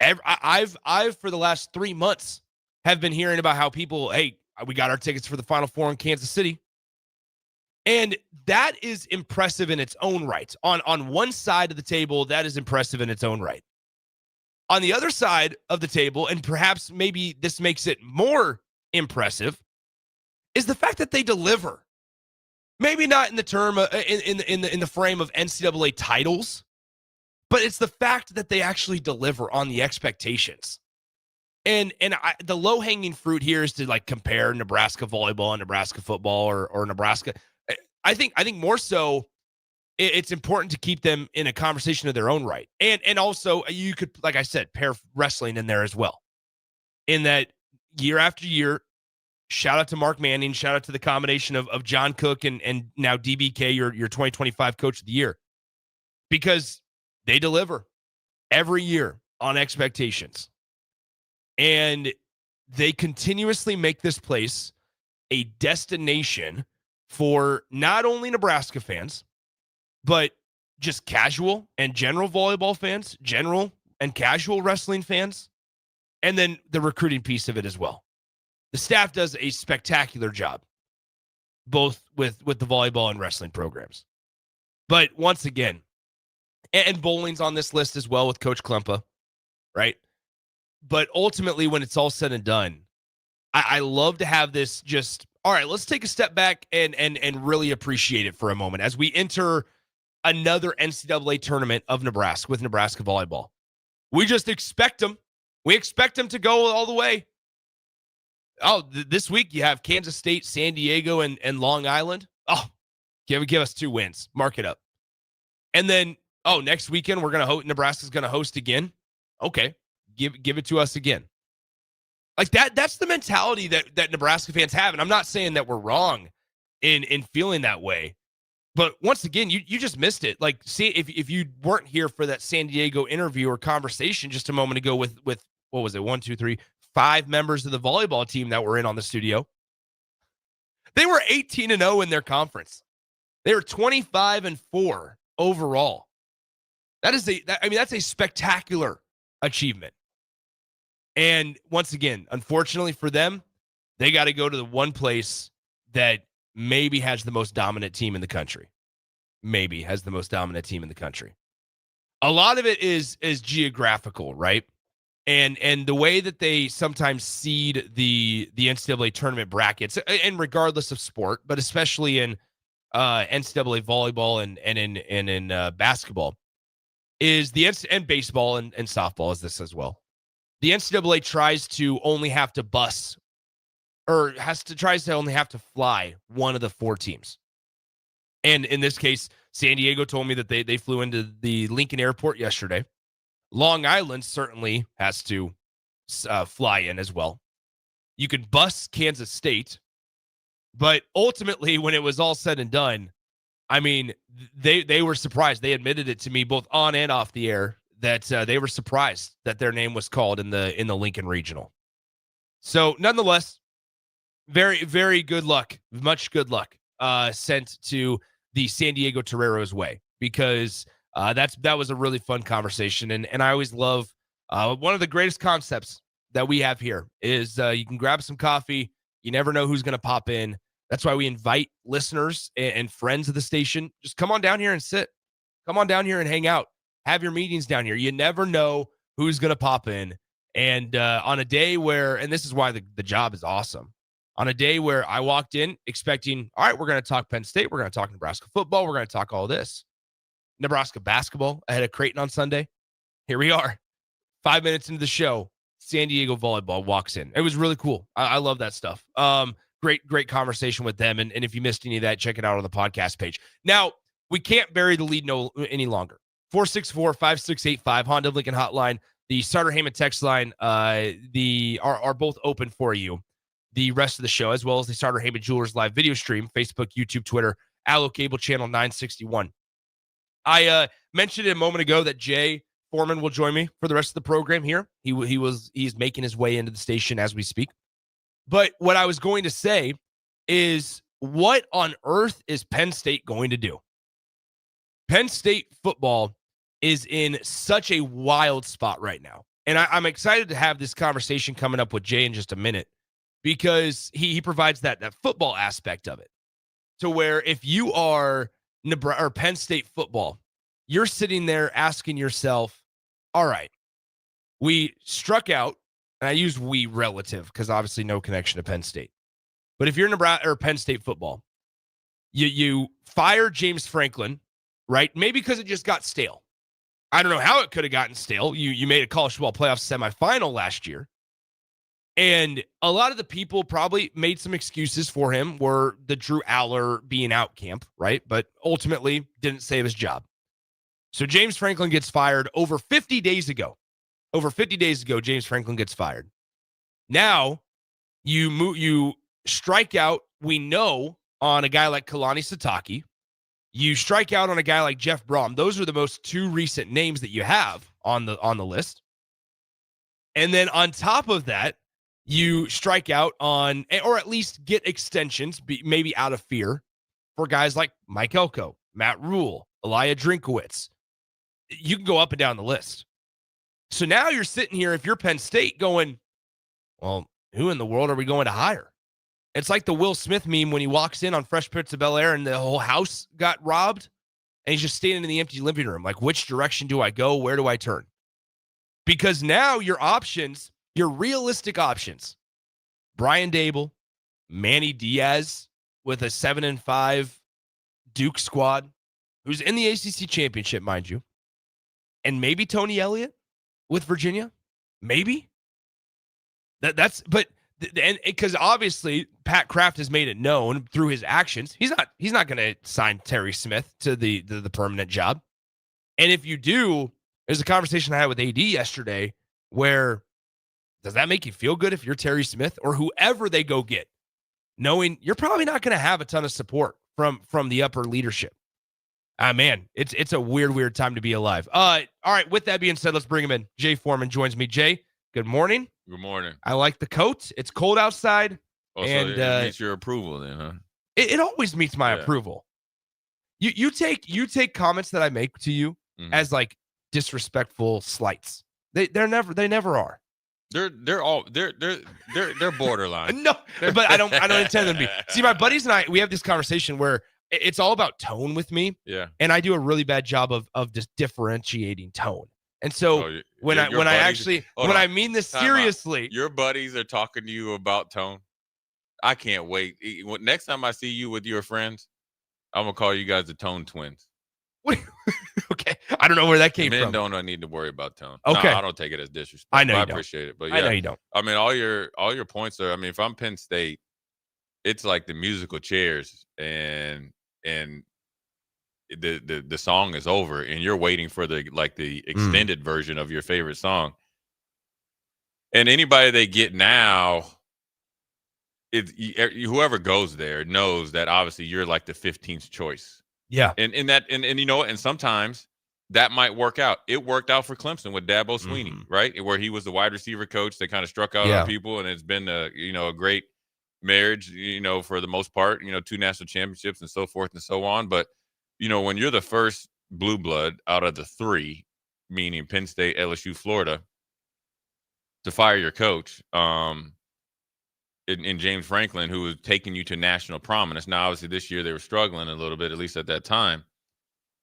I've for the last 3 months have been hearing about how people, hey, we got our tickets for the Final Four in Kansas City. And that is impressive in its own right. On one side of the table, that is impressive in its own right. On the other side of the table, and perhaps maybe this makes it more impressive, is the fact that they deliver. Maybe not in the term in the frame of NCAA titles, but it's the fact that they actually deliver on the expectations. And the low-hanging fruit here is to like compare Nebraska volleyball and Nebraska football or Nebraska. I think more so it's important to keep them in a conversation of their own right. And also you could, like I said, pair wrestling in there as well. In that year after year, Shout out to Mark Manning. Shout out to the combination of John Cook and now DBK, your 2025 Coach of the Year, because they deliver every year on expectations. And they continuously make this place a destination for not only Nebraska fans, but just casual and general volleyball fans, general and casual wrestling fans, and then the recruiting piece of it as well. The staff does a spectacular job, both with the volleyball and wrestling programs. But once again, and bowling's on this list as well with Coach Klempa, right? But ultimately, when it's all said and done, I love to have this just, all right, let's take a step back and really appreciate it for a moment as we enter another NCAA tournament of Nebraska with Nebraska volleyball. We just expect them. We expect them to go all the way. Oh, this week you have Kansas State, San Diego, and Long Island. Oh, give us 2 wins. Mark it up. And then, next weekend we're gonna Nebraska's gonna host again. Okay, give it to us again. Like that. That's the mentality that Nebraska fans have, and I'm not saying that we're wrong in feeling that way. But once again, you just missed it. Like, see, if you weren't here for that San Diego interview or conversation just a moment ago with what was it, 1, 2, 3, 5 members of the volleyball team that were in on the studio. They were 18-0 in their conference. They were 25-4 overall. That's a spectacular achievement. And once again, unfortunately for them, they got to go to the one place that maybe has the most dominant team in the country. Maybe has the most dominant team in the country. A lot of it is geographical, right? And the way that they sometimes seed the NCAA tournament brackets, and regardless of sport, but especially in NCAA volleyball and in basketball, is and baseball and softball is this as well. The NCAA tries to only have to tries to only have to fly one of the 4 teams. And in this case, San Diego told me that they flew into the Lincoln Airport yesterday. Long Island certainly has to fly in as well. You can bus Kansas State, but ultimately, when it was all said and done, I mean, they were surprised. They admitted it to me both on and off the air that they were surprised that their name was called in the Lincoln Regional. So, nonetheless, very, very good luck, much good luck sent to the San Diego Toreros way, because that was a really fun conversation. And I always love one of the greatest concepts that we have here is you can grab some coffee. You never know who's going to pop in. That's why we invite listeners and friends of the station. Just come on down here and sit. Come on down here and hang out. Have your meetings down here. You never know who's going to pop in. And on a day where, and this is why the job is awesome, on a day where I walked in expecting, all right, we're going to talk Penn State. We're going to talk Nebraska football. We're going to talk all this. Nebraska basketball ahead of Creighton on Sunday. Here we are. 5 minutes into the show, San Diego volleyball walks in. It was really cool. I love that stuff. Great conversation with them. And if you missed any of that, check it out on the podcast page. Now, we can't bury the lead any longer. 464-5685, Honda Lincoln Hotline. The Starter Heyman text line are both open for you the rest of the show, as well as the Starter Heyman Jewelers live video stream, Facebook, YouTube, Twitter, Allo Cable Channel 961. I mentioned it a moment ago that Jay Foreman will join me for the rest of the program here. He's making his way into the station as we speak. But what I was going to say is, what on earth is Penn State going to do? Penn State football is in such a wild spot right now. And I'm excited to have this conversation coming up with Jay in just a minute, because he provides that football aspect of it, to where if you are Nebraska or Penn State football, you're sitting there asking yourself, all right, we struck out, and I use we relative because obviously no connection to Penn State. But if you're Nebraska or Penn State football, you fire James Franklin, right? Maybe because it just got stale. I don't know how it could have gotten stale. You made a college football playoff semifinal last year. And a lot of the people probably made some excuses for him, were the Drew Aller being out camp, right? But ultimately didn't save his job. So James Franklin gets fired over 50 days ago. Over 50 days ago, James Franklin gets fired. Now you strike out, we know, on a guy like Kalani Sitake. You strike out on a guy like Jeff Brom. Those are the most two recent names that you have on the list. And then on top of that, you strike out on, or at least get extensions, maybe out of fear, for guys like Mike Elko, Matt Rule, Elijah Drinkowitz. You can go up and down the list. So now you're sitting here, if you're Penn State, going, well, who in the world are we going to hire? It's like the Will Smith meme when he walks in on Fresh Prince of Bel-Air and the whole house got robbed, and he's just standing in the empty living room. Like, which direction do I go? Where do I turn? Because now your options, your realistic options, Brian Dable, Manny Diaz with a 7-5 Duke squad, who's in the ACC championship, mind you, and maybe Tony Elliott with Virginia, maybe. But because obviously Pat Kraft has made it known through his actions, he's not going to sign Terry Smith to the permanent job. And if you do, there's a conversation I had with AD yesterday where, does that make you feel good if you're Terry Smith or whoever they go get, knowing you're probably not going to have a ton of support from the upper leadership? Man, it's a weird time to be alive. All right, with that being said, let's bring him in. Jay Foreman joins me. Jay, good morning. Good morning. I like the coat. It's cold outside. Oh, and so it meets your approval then, huh? It always meets my approval. You take comments that I make to you as like disrespectful slights. They never are. They're borderline. No, but I don't intend them to be. See, my buddies and I, we have this conversation where it's all about tone with me. Yeah. And I do a really bad job of just differentiating tone. And so when I mean this seriously, your buddies are talking to you about tone. I can't wait. Next time I see you with your friends, I'm gonna call you guys the Tone Twins. Okay, I don't know where that came from. Men don't need to worry about tone. Okay, no, I don't take it as disrespect. I know you I don't. appreciate it, but yeah, I know you don't. I mean, all your points are. I mean, if I'm Penn State, it's like the musical chairs, and the song is over, and you're waiting for the extended version of your favorite song. And anybody they get now, whoever goes there knows that obviously you're like the 15th choice. Yeah. And you know, and sometimes that might work out. It worked out for Clemson with Dabo Swinney, right? Where he was the wide receiver coach that kind of struck out on people, and it's been a great marriage, for the most part, 2 national championships and so forth and so on. But, when you're the first blue blood out of the 3, meaning Penn State, LSU, Florida, to fire your coach, in James Franklin, who was taking you to national prominence. Now, obviously, this year they were struggling a little bit, at least at that time.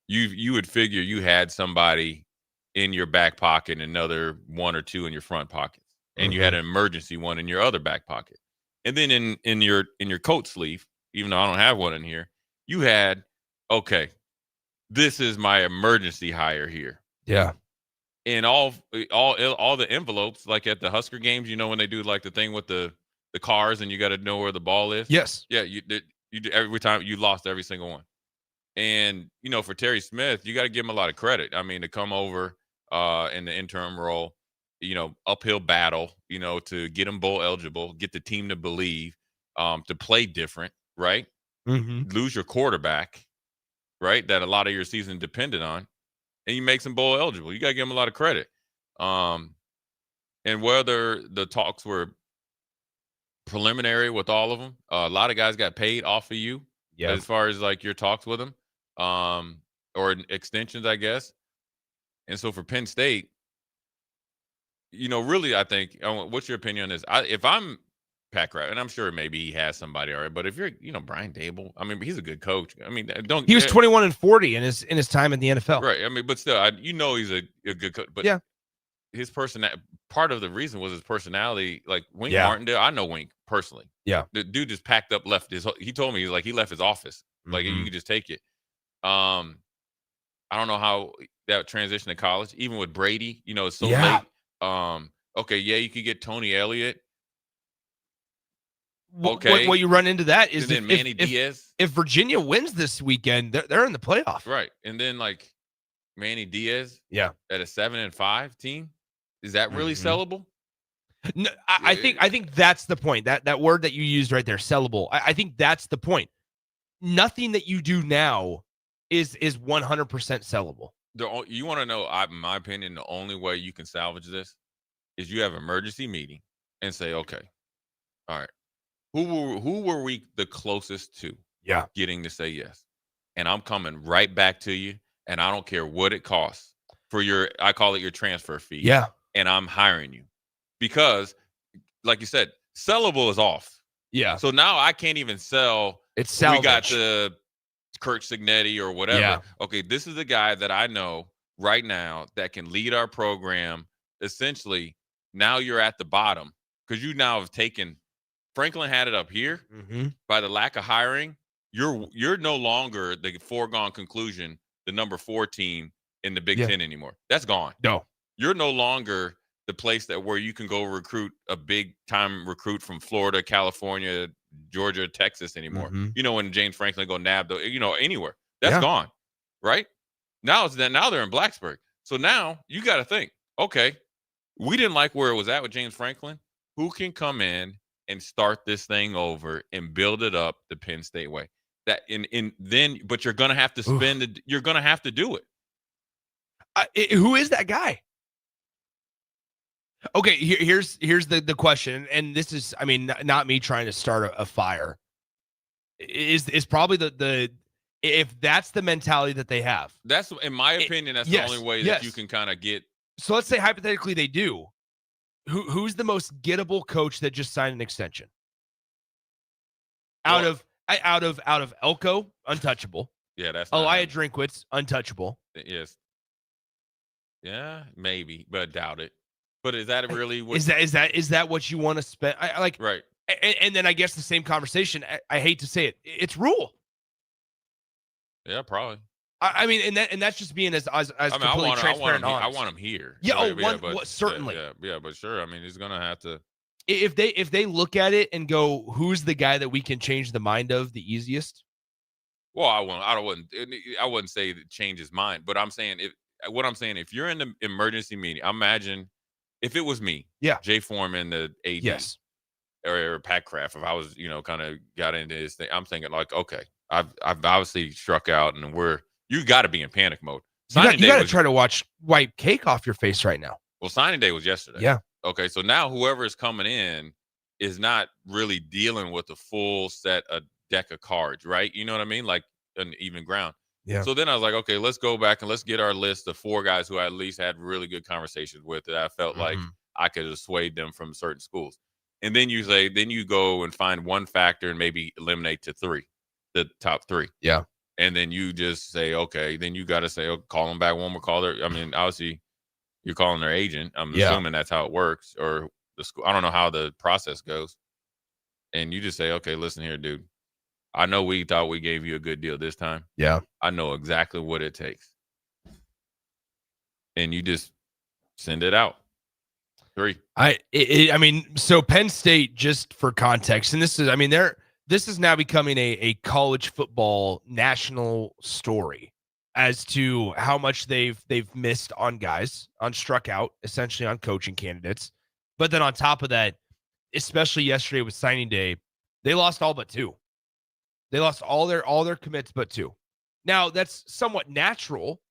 You would figure you had somebody in your back pocket, another 1 or 2 in your front pockets, and you had an emergency one in your other back pocket. And then in your coat sleeve, even though I don't have one in here, you had, okay, this is my emergency hire here. Yeah. And all the envelopes, like at the Husker games, when they do like the thing with the cars and you got to know where the ball is. Yes. Yeah. You every time you lost every single one. And, for Terry Smith, you got to give him a lot of credit. I mean, to come over in the interim role, uphill battle, to get him bowl eligible, get the team to believe, to play different, right? Lose your quarterback, right? That a lot of your season depended on, and you make them bowl eligible. You got to give him a lot of credit. And whether the talks were preliminary with all of them, a lot of guys got paid off of you as far as like your talks with them, or extensions, I guess. And so for Penn State, really, I think, what's your opinion on this? If I'm Pat Kraft, and I'm sure maybe he has somebody already, but if you're, Brian Dable, I mean, he's a good coach. I mean, he was 21-40 in his time in the NFL, right? I mean, but still, he's a good coach. But yeah, his part of the reason was his personality. Like Wink Martindale, I know Wink personally. Yeah, the dude just packed up, he told me he left his office. Like you could just take it. I don't know how that transition to college, even with Brady, it's so late. Okay, yeah, you could get Tony Elliott. Okay, what you run into that is then Manny Diaz. If Virginia wins this weekend, they're in the playoff, right? And then like Manny Diaz, at a 7-5 team, is that really sellable? No, I think that's the point. That word that you used right there, sellable. I think that's the point. Nothing that you do now is 100% sellable. You want to know, in my opinion, the only way you can salvage this is you have an emergency meeting and say, okay, all right, who were we the closest to getting to say yes? And I'm coming right back to you, and I don't care what it costs for I call it your transfer fee. Yeah. And I'm hiring you because, like you said, sellable is off. Yeah. So now I can't even sell. It's salvage. We got the Kirk Signetti or whatever. Yeah. Okay, this is the guy that I know right now that can lead our program. Essentially, now you're at the bottom because you now have taken Franklin had it up here by the lack of hiring. You're no longer the foregone conclusion, the number 4 team in the Big Ten anymore. That's gone. No, you're no longer the place where you can go recruit a big time recruit from Florida, California, Georgia, Texas anymore. You know, when James Franklin go nab, anywhere. That's gone, right? Now they're in Blacksburg. So now you got to think, okay, we didn't like where it was at with James Franklin. Who can come in and start this thing over and build it up the Penn State way? But you're going to have to you're going to have to do it. Who is that guy? Okay, here's the question, and this is, I mean, not me trying to start a fire. Is probably the if that's the mentality that they have. That's, in my opinion, that's the only way that you can kind of get. So let's say hypothetically they do. Who's the most gettable coach that just signed an extension? Out of Elko, untouchable. Yeah, that's Elijah Drinkwitz, untouchable. Yes. Yeah, maybe, but I doubt it. But is that really what is that what you want to spend? I like right. And then I guess the same conversation. I hate to say it, it's Rule. Yeah, probably. I mean, and that's just being as completely transparent. I want him here. Yeah, but certainly. Yeah, but sure. I mean, he's gonna have to. If they look at it and go, who's the guy that we can change the mind of the easiest? Well, I wouldn't say that change his mind, but I'm saying if you're in the emergency meeting, imagine if it was me, Jay Foreman, the AD, or Pat Kraft, if I was, kind of got into this thing, I'm thinking like, okay, I've obviously struck out, and you got to be in panic mode. You got to try to wipe cake off your face right now. Well, signing day was yesterday. Yeah. Okay, so now whoever is coming in is not really dealing with the full set of deck of cards, right? You know what I mean? Like an even ground. Yeah. So then I was like, okay, let's go back and let's get our list of 4 guys who I at least had really good conversations with that I felt like I could have swayed them from certain schools. And then you go and find one factor and maybe eliminate to 3, the top 3. Yeah. And then you just say, okay, then you got to say, call them back one more call. I mean, obviously you're calling their agent. I'm assuming that's how it works, or the school. I don't know how the process goes. And you just say, okay, listen here, dude. I know we thought we gave you a good deal this time. Yeah. I know exactly what it takes. And you just send it out. 3. I mean, so Penn State, just for context, and this is now becoming a college football national story as to how much they've missed on guys, on struck out, essentially on coaching candidates. But then on top of that, especially yesterday with signing day, they lost all but 2. They lost all their commits but 2. Now, that's somewhat natural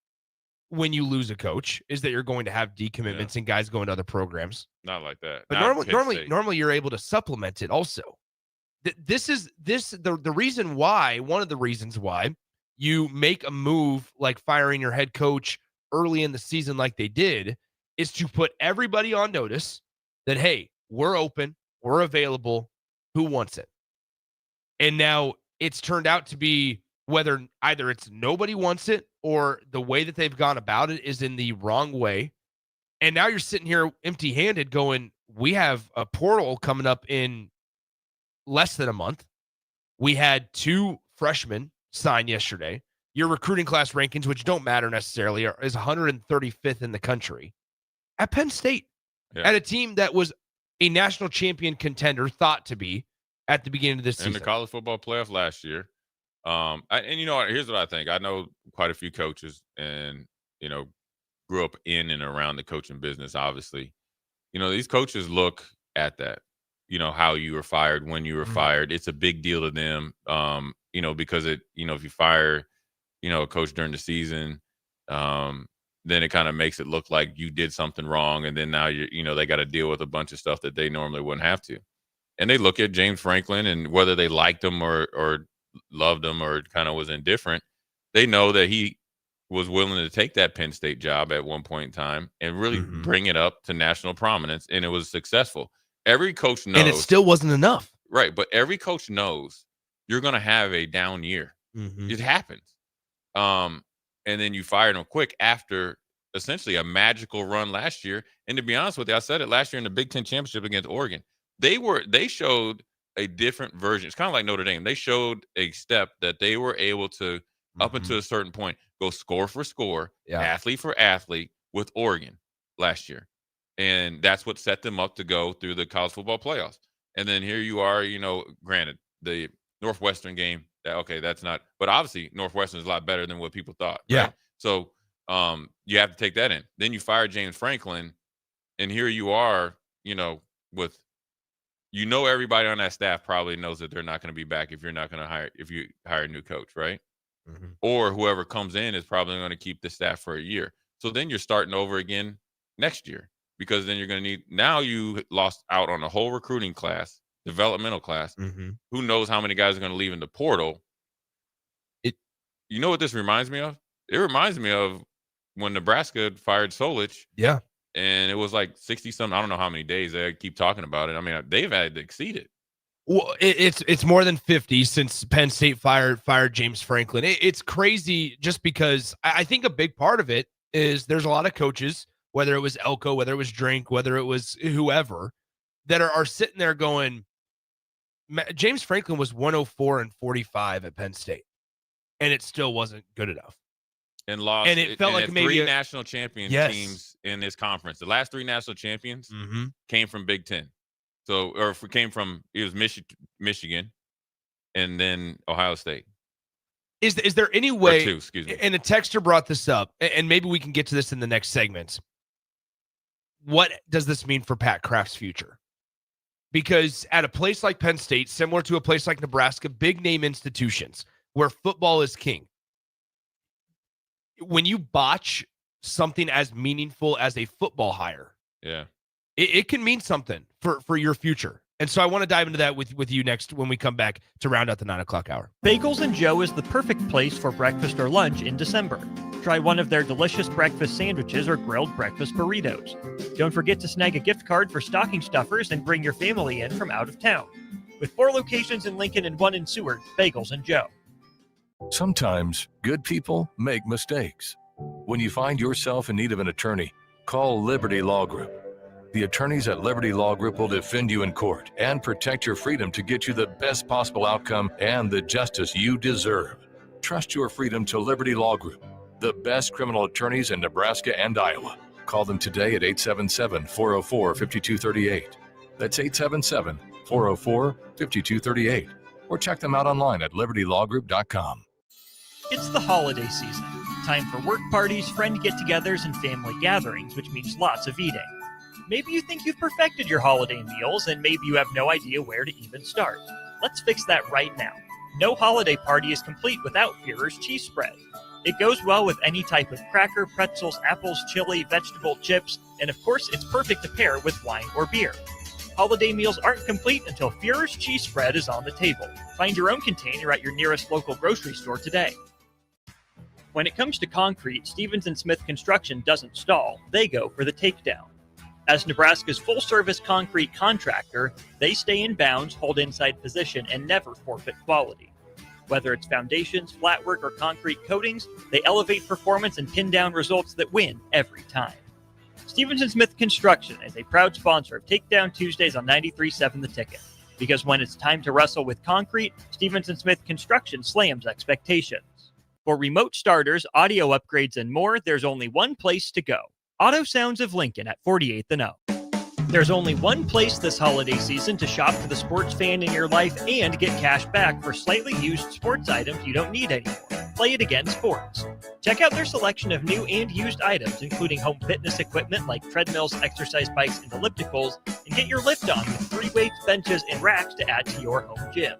when you lose a coach, is that you're going to have decommitments and guys going to other programs. Not like that. But normally you're able to supplement it also. The reason why, one of the reasons why you make a move like firing your head coach early in the season like they did is to put everybody on notice that, hey, we're open, we're available, who wants it? And now it's turned out to be whether either it's nobody wants it or the way that they've gone about it is in the wrong way. And now you're sitting here empty-handed going, we have a portal coming up in less than a month. We had 2 freshmen sign yesterday. Your recruiting class rankings, which don't matter necessarily, is 135th in the country. At Penn State, at a team that was a national champion contender, thought to be at the beginning of this season. In the college football playoff last year. And you know what? Here's what I think. I know quite a few coaches and, grew up in and around the coaching business, obviously. These coaches look at that. How you were fired, when you were fired. It's a big deal to them, because if you fire, a coach during the season, then it kind of makes it look like you did something wrong. And then now they got to deal with a bunch of stuff that they normally wouldn't have to. And they look at James Franklin, and whether they liked him or loved him or kind of was indifferent, they know that he was willing to take that Penn State job at one point in time and really bring it up to national prominence. And it was successful. Every coach knows. And it still wasn't enough. Right. But every coach knows you're going to have a down year. It happens. And then you fired him quick after essentially a magical run last year. And to be honest with you, I said it last year in the Big Ten Championship against Oregon. They showed a different version. It's kind of like Notre Dame. They showed a step that they were able to, up until a certain point, go score for score, athlete for athlete with Oregon last year. And that's what set them up to go through the college football playoffs. And then here you are, granted, the Northwestern game, that's not, but obviously Northwestern is a lot better than what people thought. Yeah. Right? So you have to take that in. Then you fire James Franklin, and here you are, with, everybody on that staff probably knows that they're not going to be back if you hire a new coach, right? Or whoever comes in is probably going to keep the staff for a year. So then you're starting over again next year, because then you're going to need, now you lost out on a whole recruiting class, developmental class. Who knows how many guys are going to leave in the portal? You know what this reminds me of? It reminds me of when Nebraska fired Solich. Yeah. And it was like 60 something. I don't know how many days they keep talking about it. I mean, they've had to exceed it. Well, it's more than 50 since Penn State fired James Franklin. It's crazy just because I think a big part of it is there's a lot of coaches, whether it was Elko, whether it was Drink, whether it was whoever, that are sitting there going, James Franklin was 104-45 at Penn State, and it still wasn't good enough. And lost. And it felt like maybe 3 national champion teams in this conference. The last 3 national champions came from Big Ten. So, or if we came from, it was Michigan, and then Ohio State. Is there any way? Or 2, excuse me. And a texter brought this up, and maybe we can get to this in the next segment. What does this mean for Pat Kraft's future? Because at a place like Penn State, similar to a place like Nebraska, big name institutions where football is king, when you botch something as meaningful as a football hire, it can mean something for your future. And so I want to dive into that with you next when we come back to round out the 9 o'clock hour. Bagels and Joe is the perfect place for breakfast or lunch in December. Try one of their delicious breakfast sandwiches or grilled breakfast burritos. Don't forget to snag a gift card for stocking stuffers and bring your family in from out of town. With 4 locations in Lincoln and 1 in Seward, Bagels and Joe. Sometimes good people make mistakes. When you find yourself in need of an attorney, call Liberty Law Group. The attorneys at Liberty Law Group will defend you in court and protect your freedom to get you the best possible outcome and the justice you deserve. Trust your freedom to Liberty Law Group, the best criminal attorneys in Nebraska and Iowa. Call them today at 877-404-5238. That's 877-404-5238. Or check them out online at libertylawgroup.com. It's the holiday season. Time for work parties, friend get-togethers, and family gatherings, which means lots of eating. Maybe you think you've perfected your holiday meals, and maybe you have no idea where to even start. Let's fix that right now. No holiday party is complete without Führer's cheese spread. It goes well with any type of cracker, pretzels, apples, chili, vegetable, chips, and of course, it's perfect to pair with wine or beer. Holiday meals aren't complete until Führer's cheese spread is on the table. Find your own container at your nearest local grocery store today. When it comes to concrete, Stevens & Smith Construction doesn't stall. They go for the takedown. As Nebraska's full-service concrete contractor, they stay in bounds, hold inside position, and never forfeit quality. Whether it's foundations, flatwork, or concrete coatings, they elevate performance and pin down results that win every time. Stevens & Smith Construction is a proud sponsor of Takedown Tuesdays on 93.7 The Ticket. Because when it's time to wrestle with concrete, Stevens & Smith Construction slams expectations. For remote starters, audio upgrades, and more, there's only one place to go. Auto Sounds of Lincoln at 48th and O. There's only one place this holiday season to shop for the sports fan in your life and get cash back for slightly used sports items you don't need anymore. Play It Again Sports. Check out their selection of new and used items, including home fitness equipment like treadmills, exercise bikes, and ellipticals, and get your lift on with free weights, benches, and racks to add to your home gym.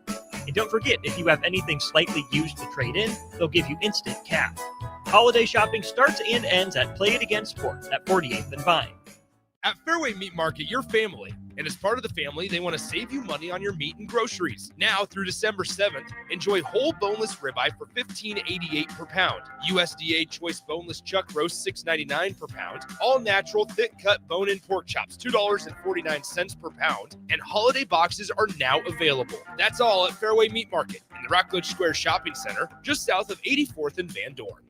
And don't forget, if you have anything slightly used to trade in, they'll give you instant cash. Holiday shopping starts and ends at Play It Again Sports at 48th and Vine. At Fairway Meat Market, your family. And as part of the family, they want to save you money on your meat and groceries. Now through December 7th, enjoy whole boneless ribeye for $15.88 per pound. USDA choice boneless chuck roast $6.99 per pound. All natural thick cut bone-in pork chops $2.49 per pound. And holiday boxes are now available. That's all at Fairway Meat Market in the Rockledge Square Shopping Center, just south of 84th and Van Dorn.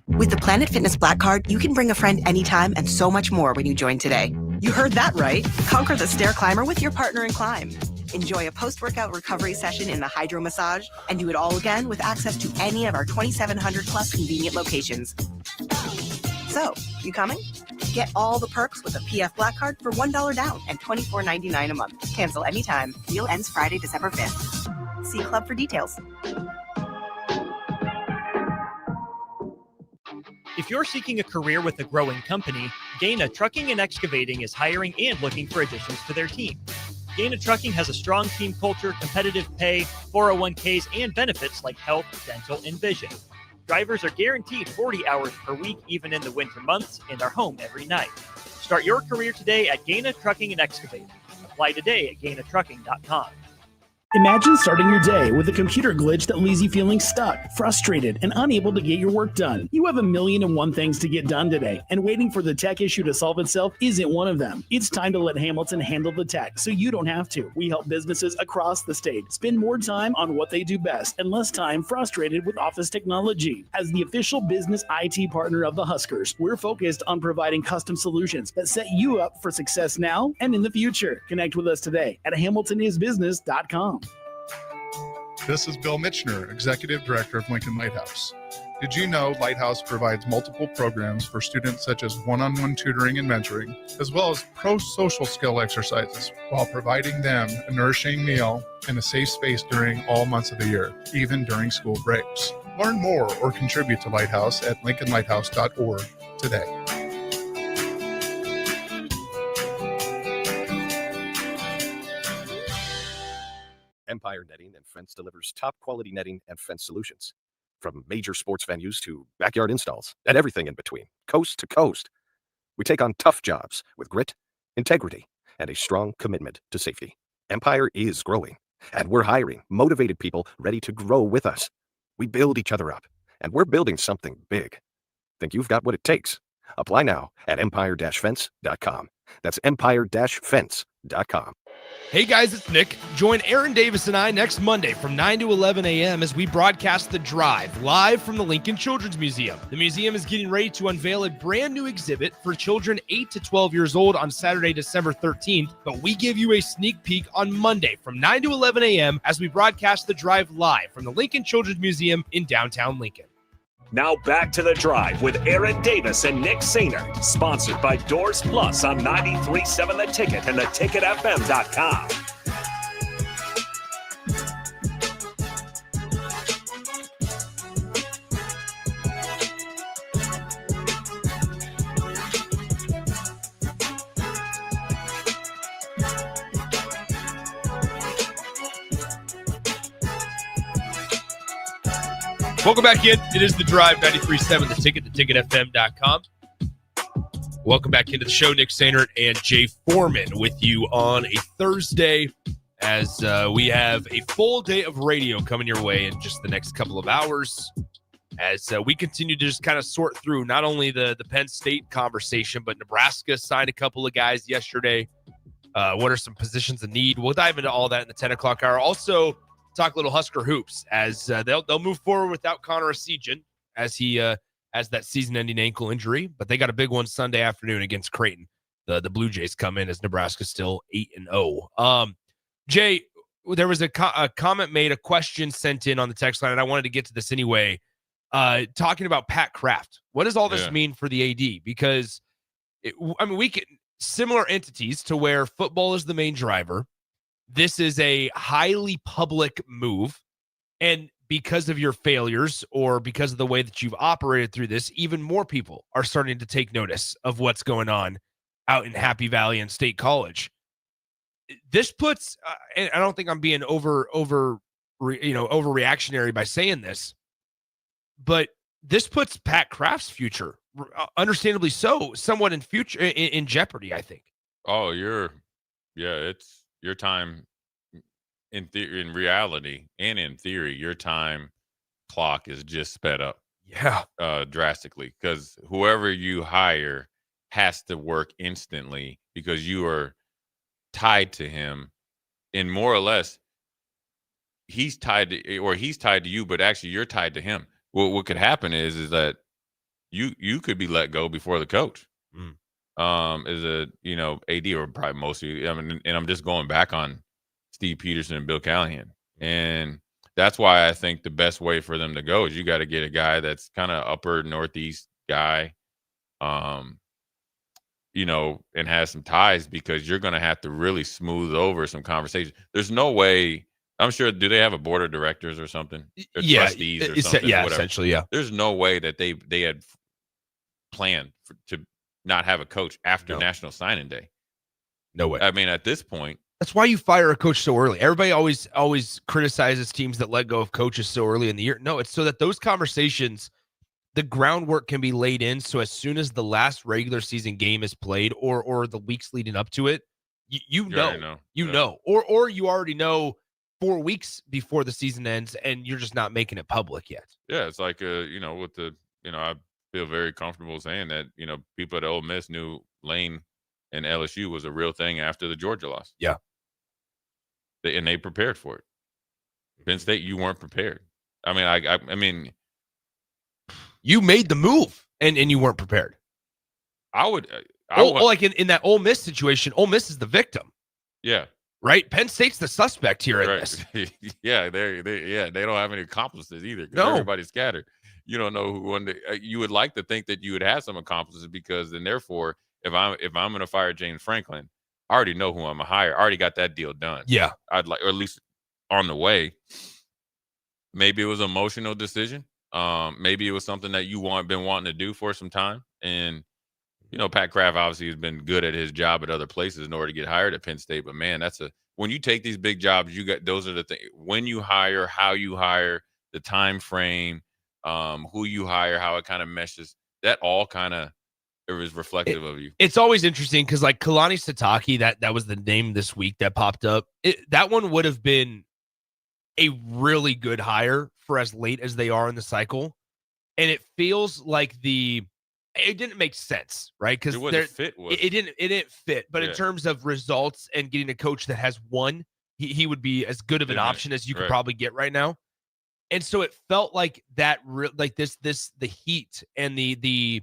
With the Planet Fitness Black Card, you can bring a friend anytime and so much more when you join today. You heard that right. Conquer the stair climber with your partner in climb. Enjoy a post-workout recovery session in the hydro massage and do it all again with access to any of our 2,700 plus convenient locations. So, you coming? Get all the perks with a PF Black Card for $1 down and $24.99 a month. Cancel anytime. Deal ends Friday, December 5th. See Club for details. If you're seeking a career with a growing company, Gaina Trucking and Excavating is hiring and looking for additions to their team. Gaina Trucking has a strong team culture, competitive pay, 401ks, and benefits like health, dental, and vision. Drivers are guaranteed 40 hours per week, even in the winter months, and are home every night. Start your career today at Gaina Trucking and Excavating. Apply today at GainaTrucking.com. Imagine starting your day with a computer glitch that leaves you feeling stuck, frustrated, and unable to get your work done. You have 1,000,001 things to get done today, and waiting for the tech issue to solve itself isn't one of them. It's time to let Hamilton handle the tech so you don't have to. We help businesses across the state spend more time on what they do best and less time frustrated with office technology. As the official business IT partner of the Huskers, we're focused on providing custom solutions that set you up for success now and in the future. Connect with us today at HamiltonIsBusiness.com. This is Bill Mitchner, Executive Director of Lincoln Lighthouse. Did you know Lighthouse provides multiple programs for students such as one-on-one tutoring and mentoring, as well as pro-social skill exercises, while providing them a nourishing meal and a safe space during all months of the year, even during school breaks. Learn more or contribute to Lighthouse at lincolnlighthouse.org today. Empire Netting and Fence delivers top quality netting and fence solutions. From major sports venues to backyard installs and everything in between, coast to coast. We take on tough jobs with grit, integrity, and a strong commitment to safety. Empire is growing, and we're hiring motivated people ready to grow with us. We build each other up, and we're building something big. Think you've got what it takes? Apply now at empire-fence.com. That's empire-fence.com. Hey guys, it's Nick. Join Aaron Davis and I next Monday from 9 to 11 a.m. as we broadcast The Drive live from the Lincoln Children's Museum. The museum is getting ready to unveil a brand new exhibit for children 8 to 12 years old on Saturday, December 13th, but we give you a sneak peek on Monday from 9 to 11 a.m. as we broadcast The Drive live from the Lincoln Children's Museum in downtown Lincoln. Now back to The Drive with Aaron Davis and Nick Sainert, sponsored by Doors Plus on 93.7 The Ticket and theticketfm.com. Welcome back in. It is The Drive, 93.7 The Ticket, theticketfm.com. Welcome back into the show. Nick Sainert and Jay Foreman with you on a Thursday as we have a full day of radio coming your way in just the next couple of hours as we continue to just kind of sort through not only the Penn State conversation, but Nebraska signed a couple of guys yesterday. What are some positions of need? We'll dive into all that in the 10 o'clock hour. Also, talk a little Husker hoops as they'll move forward without Connor Essegian as he has that season-ending ankle injury, but they got a big one Sunday afternoon against Creighton. The Blue Jays come in as Nebraska's still 8-0. Jay, there was a comment made, a question sent in on the text line, and I wanted to get to this anyway. Talking about Pat Kraft, what does all this mean for the AD? Because we can similar entities to where football is the main driver. This is a highly public move. And because of your failures or because of the way that you've operated through this, even more people are starting to take notice of what's going on out in Happy Valley and State College. This puts, and I don't think I'm being overreactionary by saying this, but this puts Pat Kraft's future, understandably so, somewhat in jeopardy, I think. Oh, it's your time in reality and in theory, your time clock is just sped up. Yeah. Drastically, because whoever you hire has to work instantly because you are tied to him, and more or less he's tied to you, but actually you're tied to him. What could happen is that you could be let go before the coach. As a AD, or probably mostly. I mean, and I'm just going back on Steve Peterson and Bill Callahan, and that's why I think the best way for them to go is you got to get a guy that's kind of upper Northeast guy, and has some ties, because you're going to have to really smooth over some conversations. There's no way. I'm sure. Do they have a board of directors or something? Or trustees or something? Yeah, whatever. Essentially, yeah. There's no way that they had planned to not have a coach after National Signing Day. No way. I mean, at this point, that's why you fire a coach so early. Everybody always criticizes teams that let go of coaches so early in the year. No, it's so that those conversations, the groundwork can be laid in. So as soon as the last regular season game is played, or the weeks leading up to it, you know, or you already know 4 weeks before the season ends, and you're just not making it public yet. Yeah, it's like with the I feel very comfortable saying that people at Ole Miss knew Lane and LSU was a real thing after the Georgia loss. Yeah, and they prepared for it. Penn State, you weren't prepared. I mean, I mean, you made the move and you weren't prepared. I would like in that Ole Miss situation, Ole Miss is the victim. Yeah. Right? Penn State's the suspect here in this. Yeah, they don't have any accomplices either. No. Everybody's scattered. You don't know who won. You would like to think that you would have some accomplices, because then therefore, if I'm going to fire James Franklin, I already know who I'm going to hire. I already got that deal done. Yeah. I'd like, or at least on the way. Maybe it was an emotional decision. Maybe it was something that you been wanting to do for some time. And Pat Kraft obviously has been good at his job at other places in order to get hired at Penn State. But man, when you take these big jobs, those are the things. When you hire, how you hire, the time frame, who you hire, how it kind of meshes. That all kind of is reflective of you. It's always interesting because like Kalani Sitake, that was the name this week that popped up. That one would have been a really good hire for as late as they are in the cycle, and it feels like it didn't make sense, right? Because it didn't fit. But in terms of results and getting a coach that has won, he would be as good of an option as you could probably get right now. And so it felt like that, the heat and the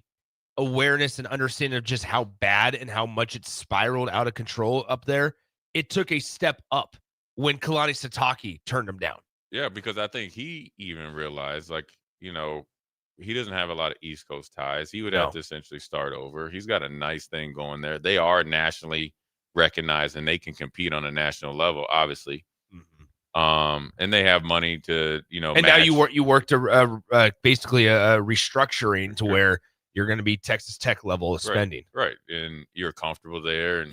awareness and understanding of just how bad and how much it spiraled out of control up there. It took a step up when Kalani Sitake turned him down. Yeah, because I think he even realized, he doesn't have a lot of East Coast ties. He would have to essentially start over. He's got a nice thing going there. They are nationally recognized, and they can compete on a national level, obviously. Mm-hmm. And they have money to, And now you worked basically a restructuring to where you're going to be Texas Tech level of spending. Right. And you're comfortable there. And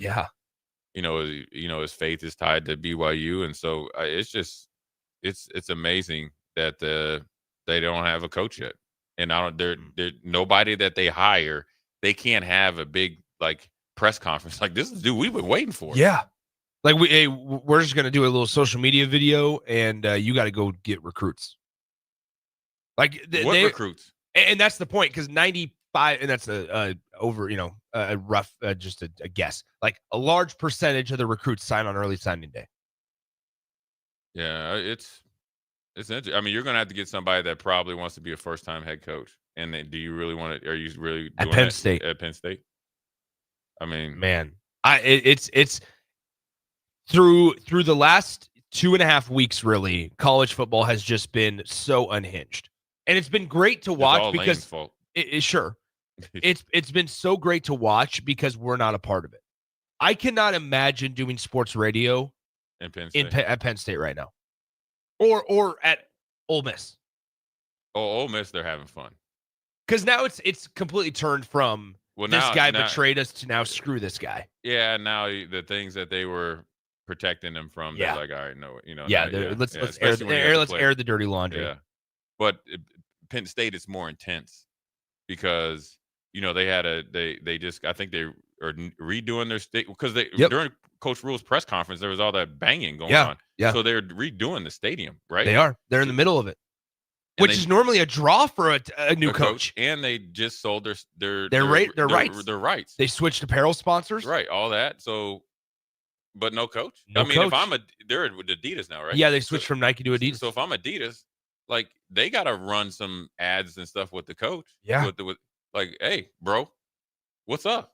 his faith is tied to BYU. And so it's amazing that they don't have a coach yet. And they're nobody that they hire, they can't have a big press conference like this is dude we've been waiting for. Yeah, we're just gonna do a little social media video, and you got to go get recruits. Recruits? And that's the point, because 95, and that's a rough, just a guess. Like a large percentage of the recruits sign on early signing day. Yeah, it's interesting. I mean, you're going to have to get somebody that probably wants to be a first-time head coach. And then, do you really want to? Are you really doing at Penn State? At Penn State, I mean, man, it's through the last 2.5 weeks. Really, college football has just been so unhinged, and it's been great to watch because it's been so great to watch because we're not a part of it. I cannot imagine doing sports radio at Penn State right now. Or at Ole Miss. Oh, Ole Miss, they're having fun. Because now it's completely turned from this guy betrayed us to now screw this guy. Yeah, now the things that they were protecting them from, they're like, all right, no, let's air the dirty laundry. Yeah, but Penn State is more intense because they had I think they are redoing their state because during Coach Rule's press conference there was all that banging going on. Yeah, so they're redoing the stadium, right? They're in the middle of it. Which is normally a draw for a new coach. And they just sold their rights. They switched apparel sponsors. Right, all that. So, but no coach. If they're with Adidas now, right? Yeah, they switched from Nike to Adidas. So if I'm Adidas, like they got to run some ads and stuff with the coach. Yeah. With like, hey, bro, what's up?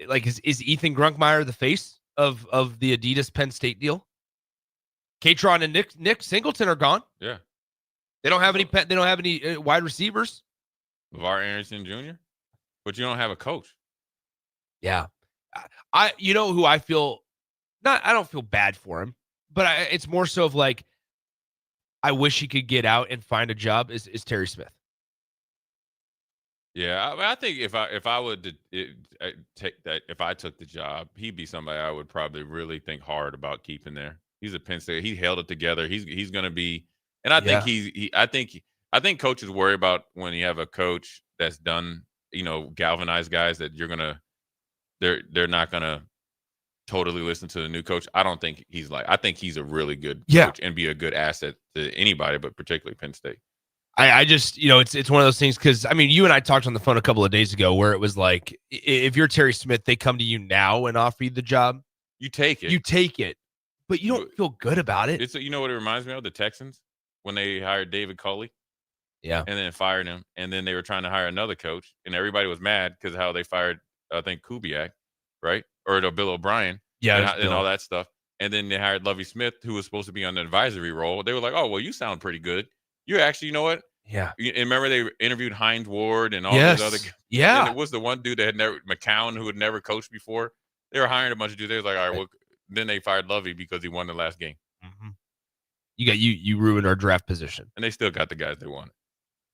Like, is Ethan Grunkmeyer the face of the Adidas Penn State deal? Katron and Nick Singleton are gone. Yeah. They don't have any wide receivers. LeVar Arrington Jr. But you don't have a coach. Yeah. Who I feel I don't feel bad for him, but it's more so of like I wish he could get out and find a job is Terry Smith. Yeah, I think if I would take that, if I took the job, he'd be somebody I would probably really think hard about keeping there. He's a Penn State. He held it together. He's going to be. And I think I think coaches worry about when you have a coach that's done, galvanize guys that they're not gonna totally listen to the new coach. I don't think I think he's a really good coach and be a good asset to anybody, but particularly Penn State. I just, it's one of those things because you and I talked on the phone a couple of days ago where it was like, if you're Terry Smith, they come to you now and offer you the job. You take it, but you don't feel good about it. It's what it reminds me of, the Texans. When they hired David Culley, and then fired him, and then they were trying to hire another coach, and everybody was mad because how they fired, I think, Kubiak, right, or Bill O'Brien, and all that stuff, and then they hired Lovie Smith, who was supposed to be on the advisory role. They were like, "Oh, well, you sound pretty good. You actually, you know what? Yeah." And remember they interviewed Hines Ward and all those other, yeah. And it was the one dude that had never McCown, who had never coached before. They were hiring a bunch of dudes. They was like, "All right, well," then they fired Lovie because he won the last game. Mm-hmm. You ruined our draft position, and they still got the guys they wanted.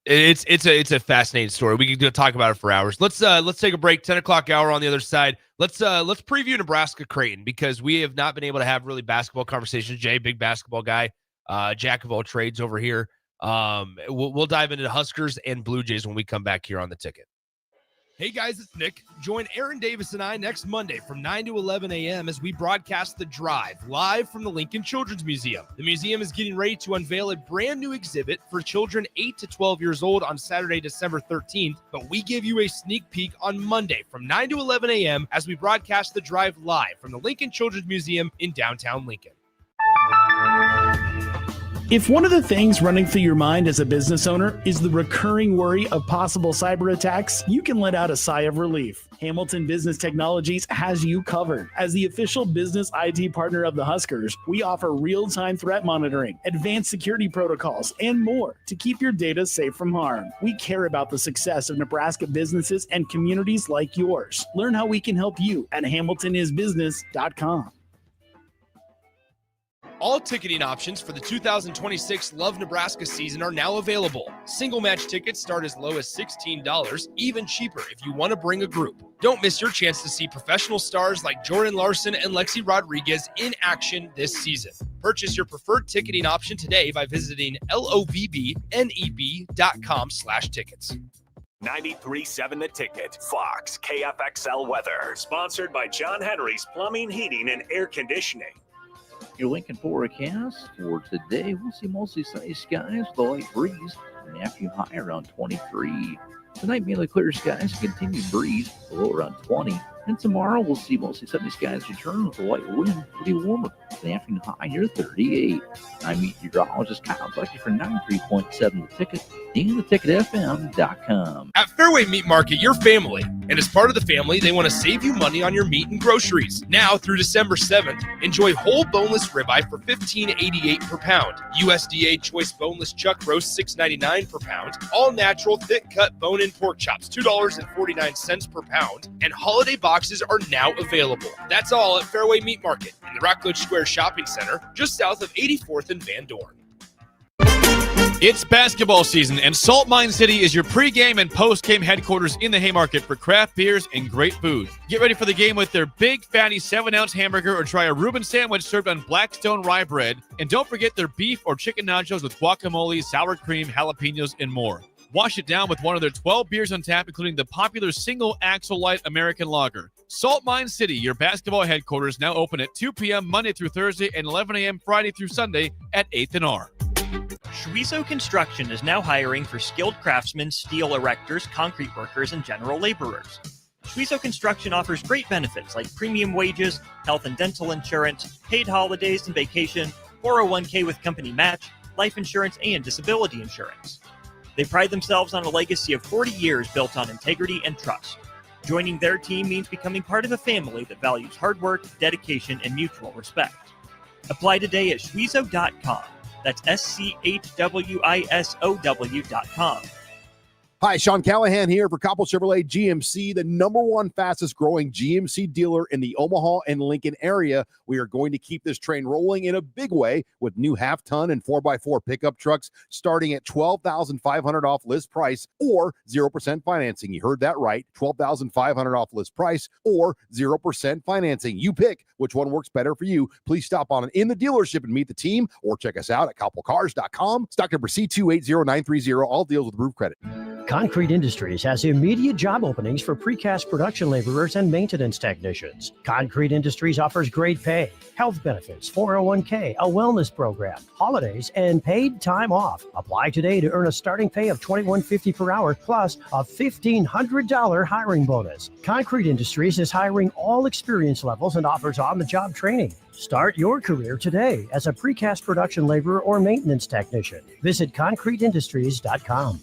It's a fascinating story. We could talk about it for hours. Let's take a break. 10:00 hour on the other side. Let's preview Nebraska Creighton because we have not been able to have really basketball conversations. Jay, big basketball guy, jack of all trades over here. We'll dive into the Huskers and Blue Jays when we come back here on The Ticket. Hey guys, it's Nick. Join Aaron Davis and I next Monday from 9 to 11 a.m. as we broadcast The Drive live from the Lincoln Children's Museum. The museum is getting ready to unveil a brand new exhibit for children 8 to 12 years old on Saturday, December 13th, but we give you a sneak peek on Monday from 9 to 11 a.m. as we broadcast The Drive live from the Lincoln Children's Museum in downtown Lincoln. If one of the things running through your mind as a business owner is the recurring worry of possible cyber attacks, you can let out a sigh of relief. Hamilton Business Technologies has you covered. As the official business IT partner of the Huskers, we offer real-time threat monitoring, advanced security protocols, and more to keep your data safe from harm. We care about the success of Nebraska businesses and communities like yours. Learn how we can help you at hamiltonisbusiness.com. All ticketing options for the 2026 Love Nebraska season are now available. Single match tickets start as low as $16, even cheaper if you want to bring a group. Don't miss your chance to see professional stars like Jordan Larson and Lexi Rodriguez in action this season. Purchase your preferred ticketing option today by visiting lovneb.com/tickets. 93.7 The Ticket, Fox, KFXL weather. Sponsored by John Henry's Plumbing, Heating, and Air Conditioning. Your Lincoln forecast for today, we'll see mostly sunny skies with a light breeze. An afternoon high around 23. Tonight, mainly clear skies, continued breeze, low around 20. And tomorrow, we'll see mostly sunny skies return with a light wind, pretty warmer. An afternoon high near 38. I'm meteorologist Kyle Bucky for 93.7 The Ticket and theticketfm.com. At Fairway Meat Market, your family. And as part of the family, they want to save you money on your meat and groceries. Now through December 7th, enjoy whole boneless ribeye for $15.88 per pound. USDA choice boneless chuck roast $6.99 per pound. All natural thick cut bone-in pork chops $2.49 per pound. And holiday boxes are now available. That's all at Fairway Meat Market in the Rockledge Square Shopping Center, just south of 84th and Van Dorn. It's basketball season, and Salt Mine City is your pregame and postgame headquarters in the Haymarket for craft beers and great food. Get ready for the game with their big, fatty 7-ounce hamburger or try a Reuben sandwich served on Blackstone rye bread. And don't forget their beef or chicken nachos with guacamole, sour cream, jalapenos, and more. Wash it down with one of their 12 beers on tap, including the popular Single Axle Light American Lager. Salt Mine City, your basketball headquarters, now open at 2 p.m. Monday through Thursday and 11 a.m. Friday through Sunday at 8th and R. Schwieso Construction is now hiring for skilled craftsmen, steel erectors, concrete workers, and general laborers. Schwieso Construction offers great benefits like premium wages, health and dental insurance, paid holidays and vacation, 401k with company match, life insurance, and disability insurance. They pride themselves on a legacy of 40 years built on integrity and trust. Joining their team means becoming part of a family that values hard work, dedication, and mutual respect. Apply today at schwieso.com. That's SCHWISOW.com. Hi, Sean Callahan here for Coppell Chevrolet GMC, the #1 fastest growing GMC dealer in the Omaha and Lincoln area. We are going to keep this train rolling in a big way with new half-ton and 4x4 pickup trucks starting at $12,500 off list price or 0% financing. You heard that right, $12,500 off list price or 0% financing. You pick which one works better for you. Please stop on in the dealership and meet the team or check us out at CoppellCars.com. Stock number C280930. All deals with approved credit. Concrete Industries has immediate job openings for precast production laborers and maintenance technicians. Concrete Industries offers great pay, health benefits, 401k, a wellness program, holidays, and paid time off. Apply today to earn a starting pay of $21.50 per hour plus a $1,500 hiring bonus. Concrete Industries is hiring all experience levels and offers on-the-job training. Start your career today as a precast production laborer or maintenance technician. Visit concreteindustries.com.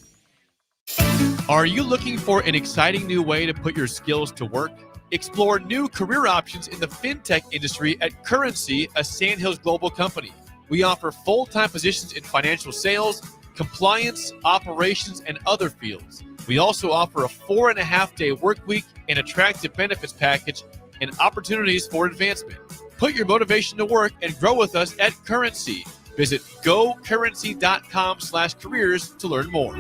Are you looking for an exciting new way to put your skills to work? Explore new career options in the fintech industry at Currency, a Sandhills Global company. We offer full-time positions in financial sales, compliance, operations, and other fields. We also offer a 4.5-day work week, an attractive benefits package, and opportunities for advancement. Put your motivation to work and grow with us at Currency. Visit gocurrency.com/careers to learn more.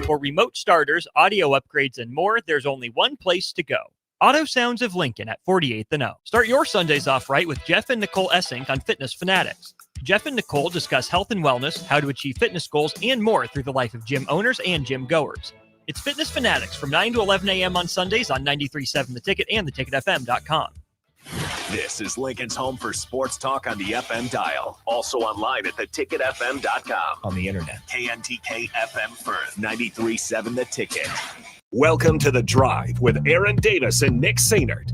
For remote starters, audio upgrades, and more, there's only one place to go. Auto Sounds of Lincoln at 48th and O. Start your Sundays off right with Jeff and Nicole Essink on Fitness Fanatics. Jeff and Nicole discuss health and wellness, how to achieve fitness goals, and more through the life of gym owners and gym goers. It's Fitness Fanatics from 9 to 11 a.m. on Sundays on 93.7 The Ticket and theticketfm.com. This is Lincoln's home for sports talk on the FM dial. Also online at theticketfm.com. On the internet. KNTK FM Firth, 93.7 The Ticket. Welcome to The Drive with Aaron Davis and Nick Sainert.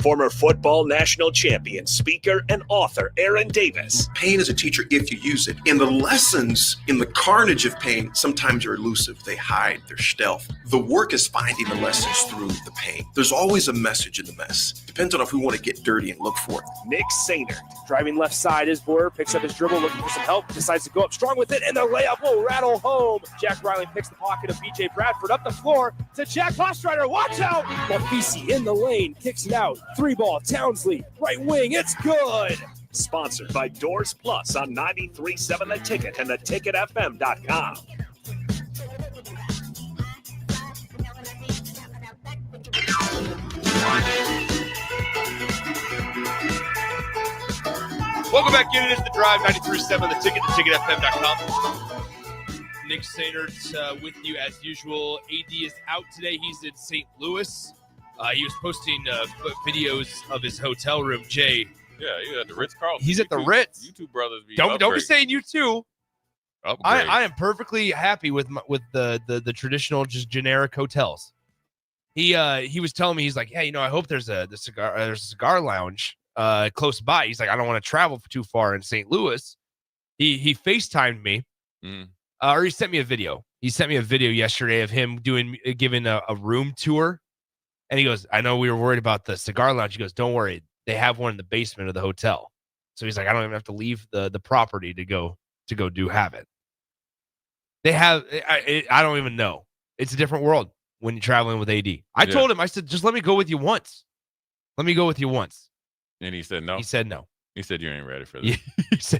Former football national champion, speaker, and author Aaron Davis. Pain is a teacher if you use it. And the lessons in the carnage of pain sometimes are elusive. They hide, they're stealth. The work is finding the lessons through the pain. There's always a message in the mess. Depends on if we want to get dirty and look for it. Nick Sainert. Driving left side is Boyer, picks up his dribble, looking for some help, decides to go up strong with it, and the layup will rattle home. Jack Riley picks the pocket of B.J. Bradford up the floor to Jack Hostrider. Watch out! Mafisi in the lane, kicks it out. 3-ball, Townsley, right wing, it's good! Sponsored by Doors Plus on 93.7 The Ticket and theticketfm.com. Welcome back in. It is The Drive, 93.7 The Ticket, theticketfm.com. Nick Sainert with you as usual. AD is out today. He's in St. Louis. He was posting videos of his hotel room. Jay. Yeah, he's at the Ritz-Carlton. He's at the Ritz. You two brothers be Don't be saying you two. Upgrade. I am perfectly happy with the traditional, just generic hotels. He was telling me, he's like, yeah, I hope there's a cigar lounge close by. He's like, I don't want to travel too far in St. Louis. He FaceTimed me, or he sent me a video. He sent me a video yesterday of him giving a room tour. And he goes, I know we were worried about the cigar lounge. He goes, don't worry. They have one in the basement of the hotel. So he's like, I don't even have to leave the property to go have it. They have, I don't even know. It's a different world when you're traveling with AD. I told him, I said, just let me go with you once. Let me go with you once. And he said no. He said no. He said you ain't ready for this.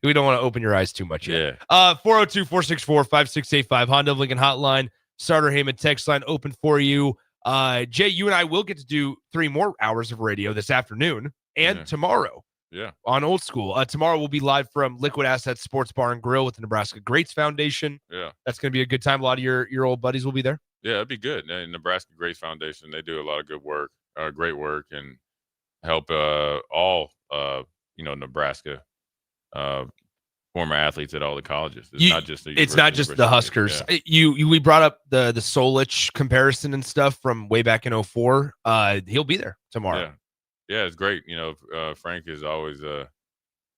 We don't want to open your eyes too much yet. Yeah. 402-464-5685 Honda of Lincoln hotline. Starter Heyman text line open for you. Jay, you and I will get to do 3 more hours of radio this afternoon and tomorrow. Yeah. On Old School. Tomorrow we'll be live from Liquid Assets Sports Bar and Grill with the Nebraska Greats Foundation. Yeah. That's going to be a good time. A lot of your old buddies will be there. Yeah, it'd be good. Nebraska Greats Foundation, they do a lot of good work, great work, and help all Nebraska former athletes at all the colleels. It's not just the Huskers. Yeah. We brought up the Solich comparison and stuff from way back in 2004. He'll be there tomorrow. Yeah, it's great. Frank has always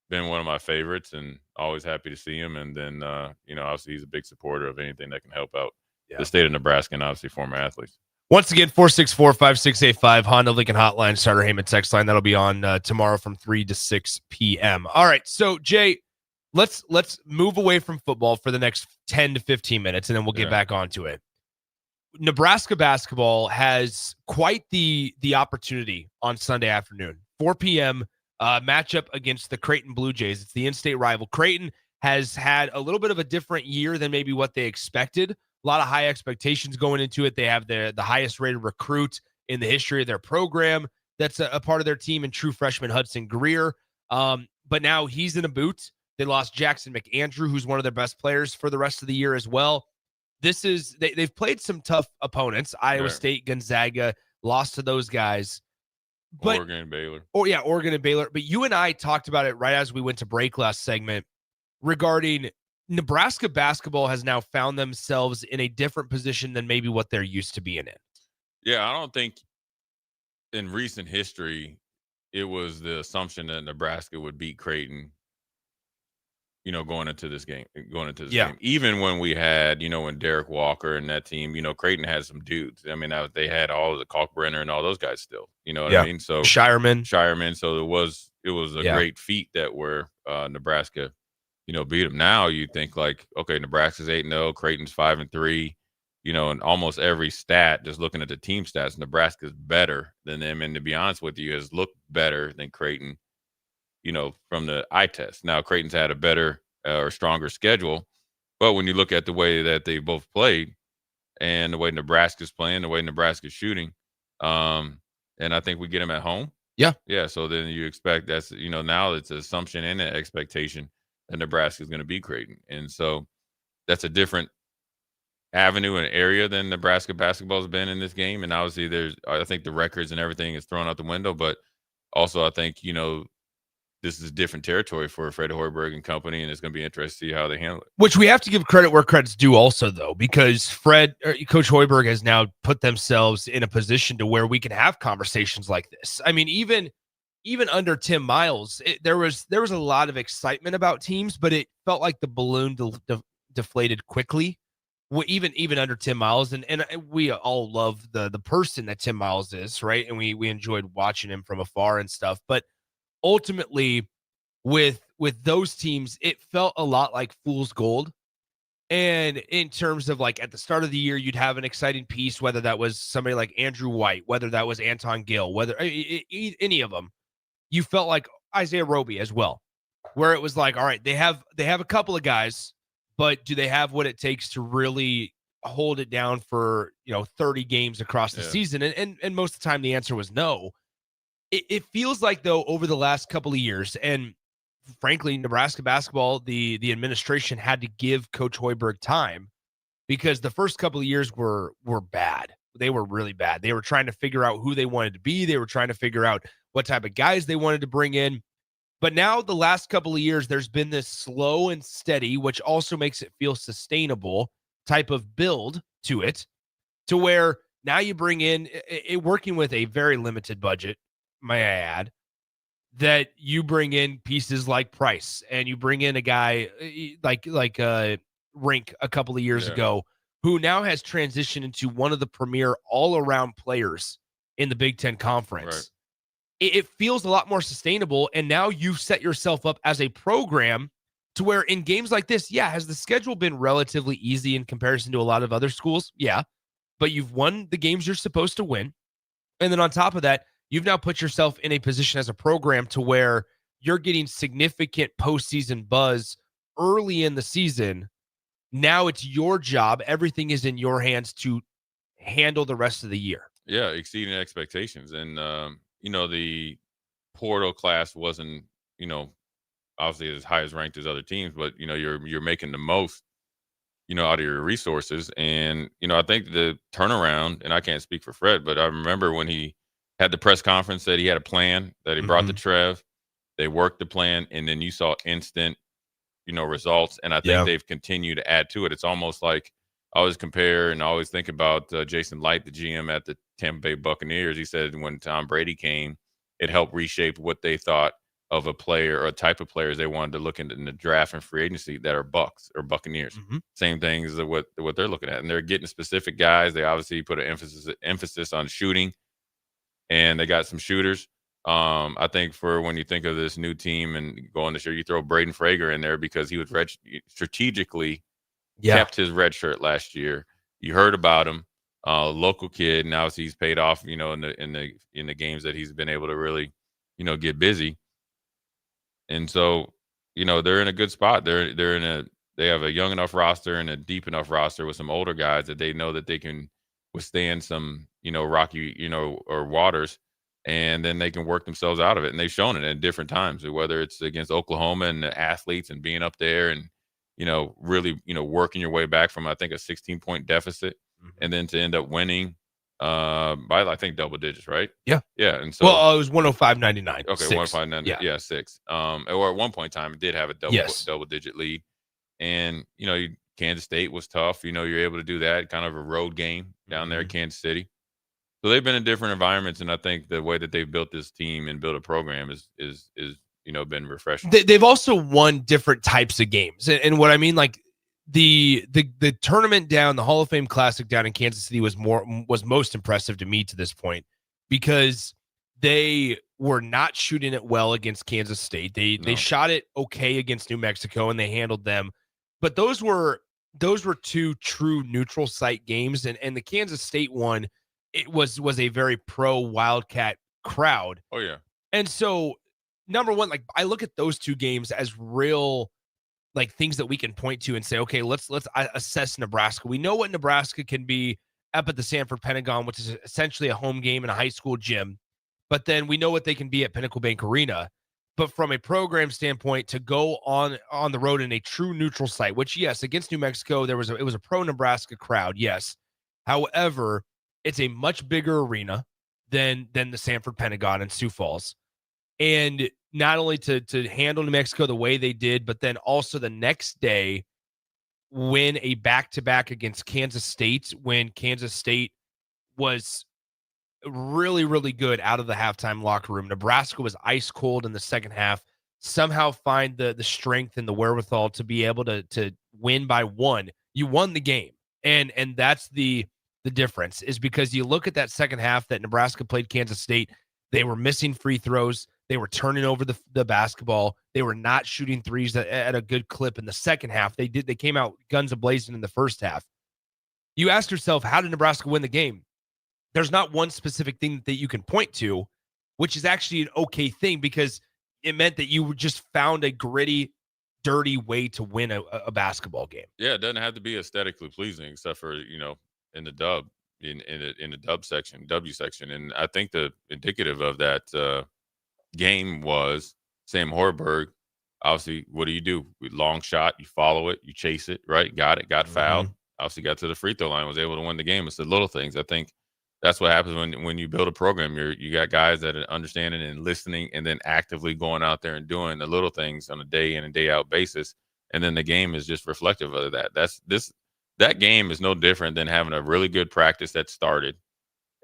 been one of my favorites, and always happy to see him. And then obviously he's a big supporter of anything that can help out the state of Nebraska and obviously former athletes. Once again, 464-5685 Honda Lincoln hotline, Starter Heyman text line. That'll be on tomorrow from 3 to 6 p.m. All right, so Jay, let's move away from football for the next 10 to 15 minutes, and then we'll get back onto it. Nebraska basketball has quite the opportunity on Sunday afternoon, 4 p.m. Matchup against the Creighton Blue Jays. It's the in-state rival. Creighton has had a little bit of a different year than maybe what they expected. A lot of high expectations going into it. They have the highest rated recruit in the history of their program. That's a part of their team in true freshman Hudson Greer. But now he's in a boot. They lost Jackson McAndrew, who's one of their best players for the rest of the year as well. They've played some tough opponents. Iowa State, Gonzaga, lost to those guys. But, Oregon and Baylor. Oregon and Baylor. But you and I talked about it right as we went to break last segment regarding Nebraska basketball has now found themselves in a different position than maybe what they're used to being in. Yeah, I don't think in recent history it was the assumption that Nebraska would beat Creighton, going into this game. Game. Even when we had, when Derek Walker and that team, Creighton had some dudes. I mean, they had all of the Kalkbrenner and all those guys still. You know what I mean? So Shireman. So it was a great feat that where Nebraska beat them. Now you think like, okay, Nebraska's 8-0, Creighton's 5-3, and almost every stat, just looking at the team stats, Nebraska's better than them. And to be honest with you, has looked better than Creighton, from the eye test. Now Creighton's had a better or stronger schedule, but when you look at the way that they both played and the way Nebraska's playing, the way Nebraska's shooting, and I think we get them at home. Yeah. So then you expect that's, now it's an assumption and an expectation that Nebraska is going to beat Creighton. And so that's a different avenue and area than Nebraska basketball has been in this game. And obviously I think the records and everything is thrown out the window, but also I think, this is different territory for Fred Hoiberg and company, and it's going to be interesting to see how they handle it. Which we have to give credit where credit's due also, though, because Coach Hoiberg has now put themselves in a position to where we can have conversations like this. I mean, even under Tim Miles, there was a lot of excitement about teams, but it felt like the balloon deflated quickly. Even under Tim Miles, and we all love the person that Tim Miles is, right? And we enjoyed watching him from afar and stuff. But ultimately, with those teams, it felt a lot like fool's gold. And in terms of like at the start of the year, you'd have an exciting piece, whether that was somebody like Andrew White, whether that was Anton Gill, whether any of them. You felt like Isaiah Roby as well, where it was like, all right, they have a couple of guys, but do they have what it takes to really hold it down for 30 games across the season? And most of the time the answer was no. It feels like, though, over the last couple of years, and frankly, Nebraska basketball, the administration had to give Coach Hoiberg time because the first couple of years were bad. They were really bad. They were trying to figure out who they wanted to be. They were trying to figure out what type of guys they wanted to bring in. But now the last couple of years, there's been this slow and steady, which also makes it feel sustainable type of build to it, to where now you bring in working with a very limited budget, may I add, that you bring in pieces like Price and you bring in a guy like Rink a couple of years ago, who now has transitioned into one of the premier all-around players in the Big Ten Conference. Right. It feels a lot more sustainable, and now you've set yourself up as a program to where in games like this, has the schedule been relatively easy in comparison to a lot of other schools? Yeah, but you've won the games you're supposed to win. And then on top of that, you've now put yourself in a position as a program to where you're getting significant postseason buzz early in the season. Now it's your job. Everything is in your hands to handle the rest of the year. Yeah, exceeding expectations. And, the portal class wasn't, obviously as high as ranked as other teams, but, you're making the most, out of your resources. And, I think the turnaround, and I can't speak for Fred, but I remember when he had the press conference that he had a plan that he brought to Trev. They worked the plan, and then you saw instant, results. And I think they've continued to add to it. It's almost like I always compare and I always think about Jason Light, the GM at the Tampa Bay Buccaneers. He said when Tom Brady came, it helped reshape what they thought of a player or a type of players they wanted to look into in the draft and free agency that are Bucks or Buccaneers. Same thing as what they're looking at. And they're getting specific guys. They obviously put an emphasis on shooting, and they got some shooters. I think for when you think of this new team and going this year, you throw Braden Frager in there because he was strategically kept his red shirt last year. You heard about him, local kid. Now he's paid off, in the games that he's been able to really, get busy. And so, they're in a good spot. They have a young enough roster and a deep enough roster with some older guys that they know that they can withstand some, rocky, or waters. And then they can work themselves out of it. And they've shown it at different times, whether it's against Oklahoma and the athletes and being up there and, really, working your way back from, I think, a 16-point deficit and then to end up winning by, I think, double digits, right? Yeah. Yeah. And so, well, it was 105.99. Okay, 105.99. Yeah, 6. Or at one point in time, it did have a double digit lead. And, Kansas State was tough. You're able to do that, kind of a road game down there at Kansas City. So they've been in different environments, and I think the way that they've built this team and built a program is been refreshing. They've also won different types of games, and what I mean, like the tournament down, the Hall of Fame Classic down in Kansas City was most impressive to me to this point because they were not shooting it well against Kansas State. They shot it okay against New Mexico, and they handled them, but those were two true neutral site games, and the Kansas State one. It was a very pro Wildcat crowd. Oh, yeah. And so, number one, like I look at those two games as real, like things that we can point to and say, okay, let's assess Nebraska. We know what Nebraska can be up at the Sanford Pentagon, which is essentially a home game in a high school gym. But then we know what they can be at Pinnacle Bank Arena. But from a program standpoint, to go on the road in a true neutral site, which, yes, against New Mexico, it was a pro Nebraska crowd, yes. However, it's a much bigger arena than the Sanford Pentagon in Sioux Falls. And not only to handle New Mexico the way they did, but then also the next day win a back-to-back against Kansas State when Kansas State was really, really good out of the halftime locker room. Nebraska was ice cold in the second half, somehow find the strength and the wherewithal to be able to win by one. You won the game. And that's the difference is because you look at that second half that Nebraska played Kansas State, they were missing free throws. They were turning over the basketball. They were not shooting threes at a good clip in the second half. They came out guns a-blazing in the first half. You ask yourself, how did Nebraska win the game? There's not one specific thing that you can point to, which is actually an okay thing because it meant that you just found a gritty, dirty way to win a basketball game. Yeah, it doesn't have to be aesthetically pleasing except for, in the dub, in the dub section, W section. And I think the indicative of that game was Sam Hoiberg. Obviously, what do? Long shot, you follow it, you chase it, right? Got fouled. Obviously got to the free throw line, was able to win the game. It's the little things. I think that's what happens when you build a program. You got guys that are understanding and listening and then actively going out there and doing the little things on a day in and day out basis. And then the game is just reflective of that. That game is no different than having a really good practice that started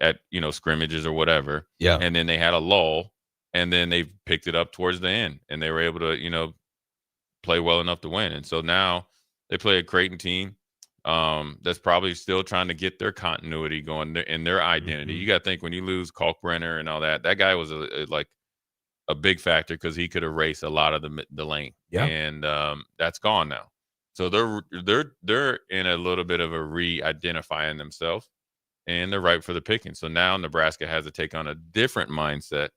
at, scrimmages or whatever. Yeah. And then they had a lull and then they picked it up towards the end and they were able to, play well enough to win. And so now they play a Creighton team that's probably still trying to get their continuity going in their identity. You got to think when you lose Kalkbrenner and all that guy was a big factor because he could erase a lot of the lane. Yeah. And that's gone now. So they're in a little bit of a re-identifying themselves, and they're ripe for the picking. So now Nebraska has to take on a different mindset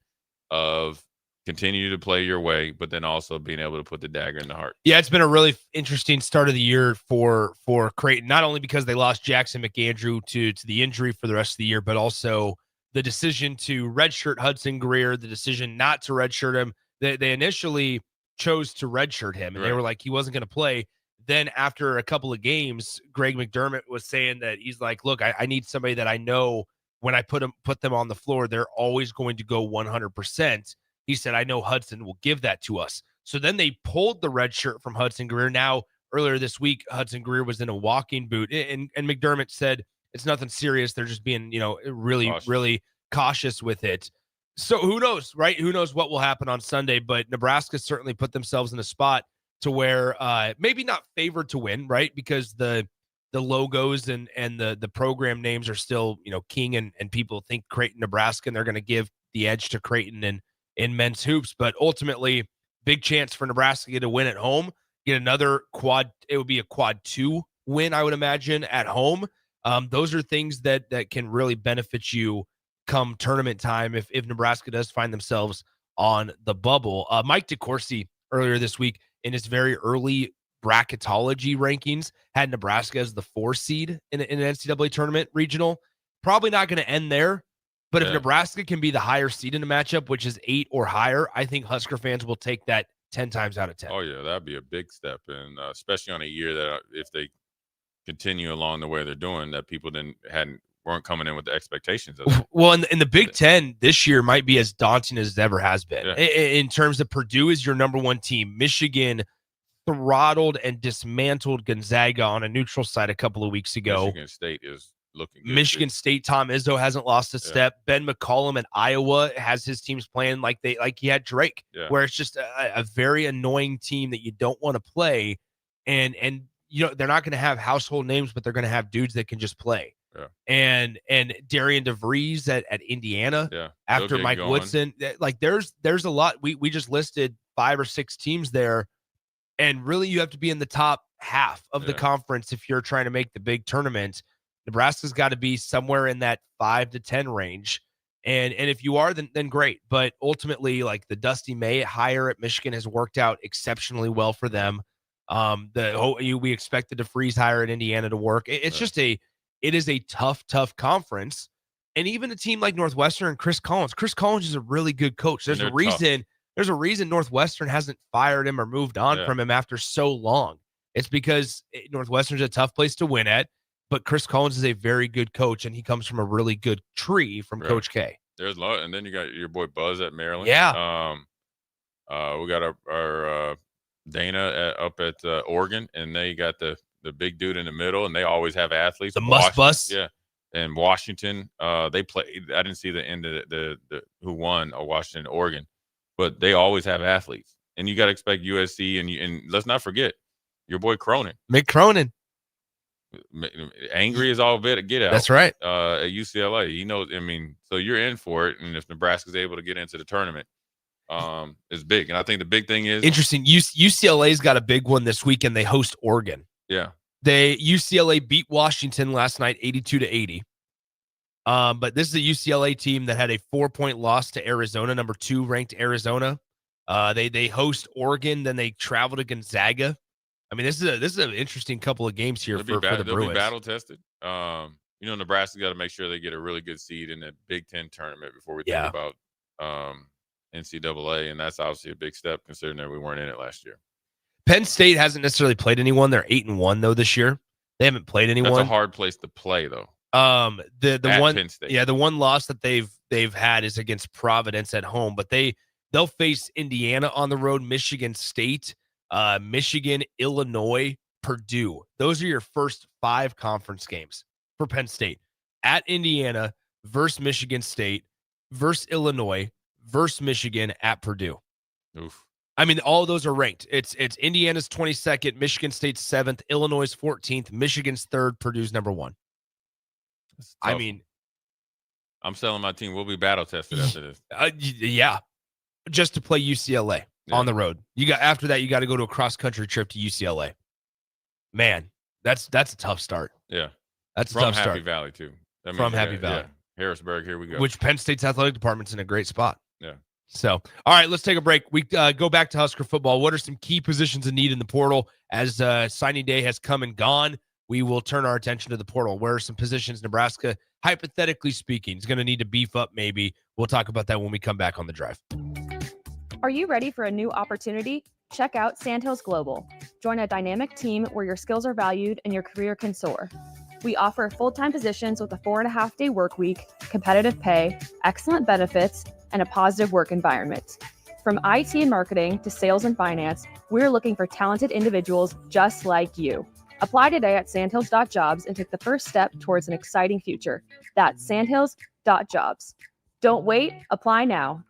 of continue to play your way, but then also being able to put the dagger in the heart. Yeah, it's been a really interesting start of the year for Creighton, not only because they lost Jackson McAndrew to the injury for the rest of the year, but also the decision to redshirt Hudson Greer, the decision not to redshirt him. They initially chose to redshirt him, and they were like, he wasn't going to play. Then after a couple of games, Greg McDermott was saying that he's like, look, I need somebody that I know when I put them on the floor, they're always going to go 100%. He said, I know Hudson will give that to us. So then they pulled the red shirt from Hudson Greer. Now, earlier this week, Hudson Greer was in a walking boot, and McDermott said it's nothing serious. They're just being, really cautious with it. So who knows, right? Who knows what will happen on Sunday, but Nebraska certainly put themselves in a spot to where maybe not favored to win, right? Because the logos and the program names are still, king, and people think Creighton, Nebraska, and they're going to give the edge to Creighton and in men's hoops, but ultimately big chance for Nebraska to win at home, get another quad. It would be a quad 2 win, I would imagine, at home. Those are things that can really benefit you come tournament time if Nebraska does find themselves on the bubble. Mike DeCourcy earlier this week in his very early bracketology rankings had Nebraska as the 4 seed in an NCAA tournament regional. Probably not going to end there. But if Nebraska can be the higher seed in a matchup, which is 8 or higher, I think Husker fans will take that 10 times out of 10. Oh, yeah, that'd be a big step. And especially on a year that if they continue along the way they're doing, that people weren't coming in with the expectations of it. Well, in the Big Ten, this year might be as daunting as it ever has been. Yeah. In terms of Purdue is your number 1 team. Michigan throttled and dismantled Gonzaga on a neutral site a couple of weeks ago. Michigan State is looking good. Michigan State, Tom Izzo hasn't lost a step. Ben McCollum at Iowa has his teams playing like he had Drake, where it's just a very annoying team that you don't want to play. And they're not going to have household names, but they're going to have dudes that can just play. Yeah. And Darian DeVries at Indiana after Mike Woodson. Like there's a lot. We just listed 5 or 6 teams there. And really you have to be in the top half of the conference if you're trying to make the big tournament. Nebraska's got to be somewhere in that 5 to 10 range. And if you are, then great. But ultimately, like the Dusty May hire at Michigan has worked out exceptionally well for them. We expected to freeze hire at Indiana to work. It's just it is a tough conference. And even a team like Northwestern and Chris Collins is a really good coach. There's a reason Northwestern hasn't fired him or moved on from him after so long. It's because Northwestern's a tough place to win at. But Chris Collins is a very good coach, and he comes from a really good tree from Coach K. There's a lot, and then you got your boy Buzz at Maryland. Yeah. We got our Dana up at Oregon, and they got the big dude in the middle, and they always have athletes. The Must Bus. Yeah. And Washington, they play. I didn't see the end of the who won Washington, Oregon, but they always have athletes, and you got to expect USC, and let's not forget your boy Cronin. Mick Cronin. Angry as all get out. That's right. At UCLA, he knows. I mean, so you're in for it, and if Nebraska's able to get into the tournament, it's big. And I think the big thing is interesting. UCLA's got a big one this weekend. They host Oregon. Yeah. UCLA beat Washington last night, 82-80. But this is a UCLA team that had a 4-point loss to Arizona, number 2 ranked Arizona. They host Oregon, then they travel to Gonzaga. I mean, this is an interesting couple of games here for the Bruins. They'll be battle tested. Nebraska's got to make sure they get a really good seed in that Big Ten tournament before we think about NCAA, and that's obviously a big step considering that we weren't in it last year. Penn State hasn't necessarily played anyone. They're 8-1 though this year. They haven't played anyone. That's a hard place to play though. The one Penn State. the one loss that they've had is against Providence at home, but they'll face Indiana on the road, Michigan State, Michigan, Illinois, Purdue. Those are your first 5 conference games for Penn State. At Indiana versus Michigan State, versus Illinois, versus Michigan, at Purdue. Oof. I mean, all of those are ranked. It's Indiana's 22nd, Michigan State's 7th, Illinois' 14th, Michigan's 3rd, Purdue's number 1. I mean, I'm selling my team. We'll be battle tested after this. Yeah, just to play UCLA on the road. After that, you got to go to a cross country trip to UCLA. Man, that's a tough start. Yeah, that's a from tough Happy start. Valley too. From Happy Valley, Harrisburg. Here we go. Which Penn State's athletic department's in a great spot. Yeah, So, all right, let's take a break. We go back to Husker football. What are some key positions in need in the portal as signing day has come and gone? We will turn our attention to the portal. Where are some positions Nebraska, hypothetically speaking, is going to need to beef up maybe? We'll talk about that when we come back on the drive. Are you ready for a new opportunity? Check out Sandhills Global. Join a dynamic team where your skills are valued and your career can soar. We offer full-time positions with a 4.5-day work week, competitive pay, excellent benefits, and a positive work environment. From IT and marketing to sales and finance, we're looking for talented individuals just like you. Apply today at sandhills.jobs and take the first step towards an exciting future. That's sandhills.jobs. Don't wait, apply now.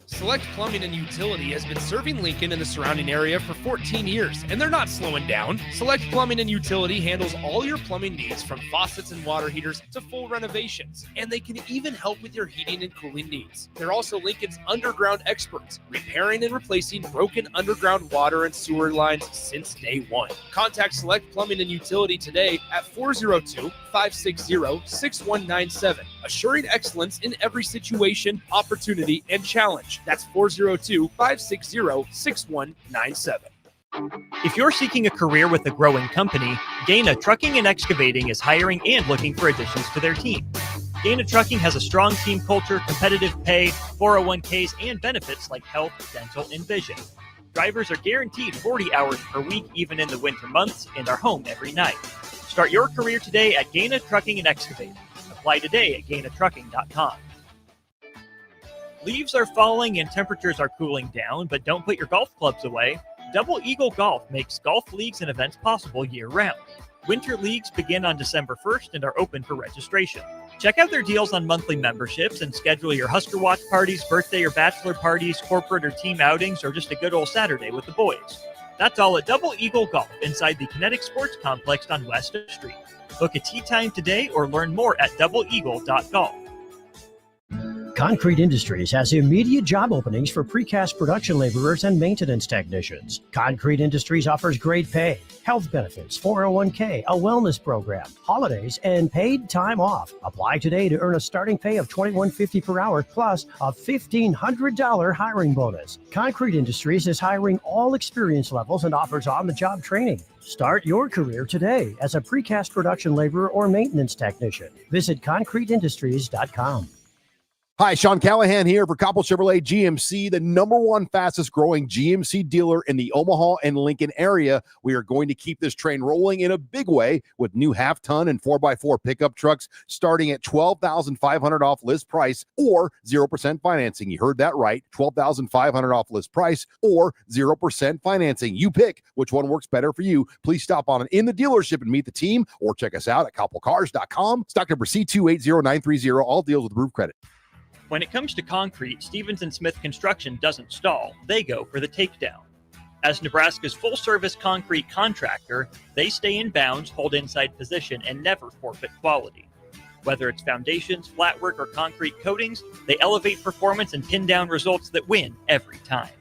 Select Plumbing and Utility has been serving Lincoln and the surrounding area for 14 years, and they're not slowing down. Select Plumbing and Utility handles all your plumbing needs, from faucets and water heaters to full renovations, and they can even help with your heating and cooling needs. They're also Lincoln's underground experts, repairing and replacing broken underground water and sewer lines since day one. Contact Select Plumbing and Utility today at 402-560-6197, assuring excellence in every situation, opportunity, and challenge. That's 402-560-6197. If you're seeking a career with a growing company, Dana Trucking and Excavating is hiring and looking for additions to their team. Dana Trucking has a strong team culture, competitive pay, 401ks, and benefits like health, dental, and vision. Drivers are guaranteed 40 hours per week, even in the winter months, and are home every night. Start your career today at Dana Trucking and Excavating. Apply today at GainaTrucking.com. Leaves are falling and temperatures are cooling down, but don't put your golf clubs away. Double Eagle Golf makes golf leagues and events possible year-round. Winter leagues begin on December 1st and are open for registration. Check out their deals on monthly memberships and schedule your Husker Watch parties, birthday or bachelor parties, corporate or team outings, or just a good old Saturday with the boys. That's all at Double Eagle Golf inside the Kinetic Sports Complex on West Street. Book a tee time today or learn more at doubleeagle.golf. Concrete Industries has immediate job openings for precast production laborers and maintenance technicians. Concrete Industries offers great pay, health benefits, 401k, a wellness program, holidays, and paid time off. Apply today to earn a starting pay of $21.50 per hour plus a $1,500 hiring bonus. Concrete Industries is hiring all experience levels and offers on-the-job training. Start your career today as a precast production laborer or maintenance technician. Visit concreteindustries.com. Hi, Sean Callahan here for Coppell Chevrolet GMC, the #1 fastest growing GMC dealer in the Omaha and Lincoln area. We are going to keep this train rolling in a big way with new half-ton and 4x4 pickup trucks starting at $12,500 off list price or 0% financing. You heard that right, $12,500 off list price or 0% financing. You pick which one works better for you. Please stop on in the dealership and meet the team or check us out at CoppellCars.com. Stock number C280930. All deals with approved credit. When it comes to concrete, Stevens & Smith Construction doesn't stall. They go for the takedown. As Nebraska's full-service concrete contractor, they stay in bounds, hold inside position, and never forfeit quality. Whether it's foundations, flatwork, or concrete coatings, they elevate performance and pin down results that win every time.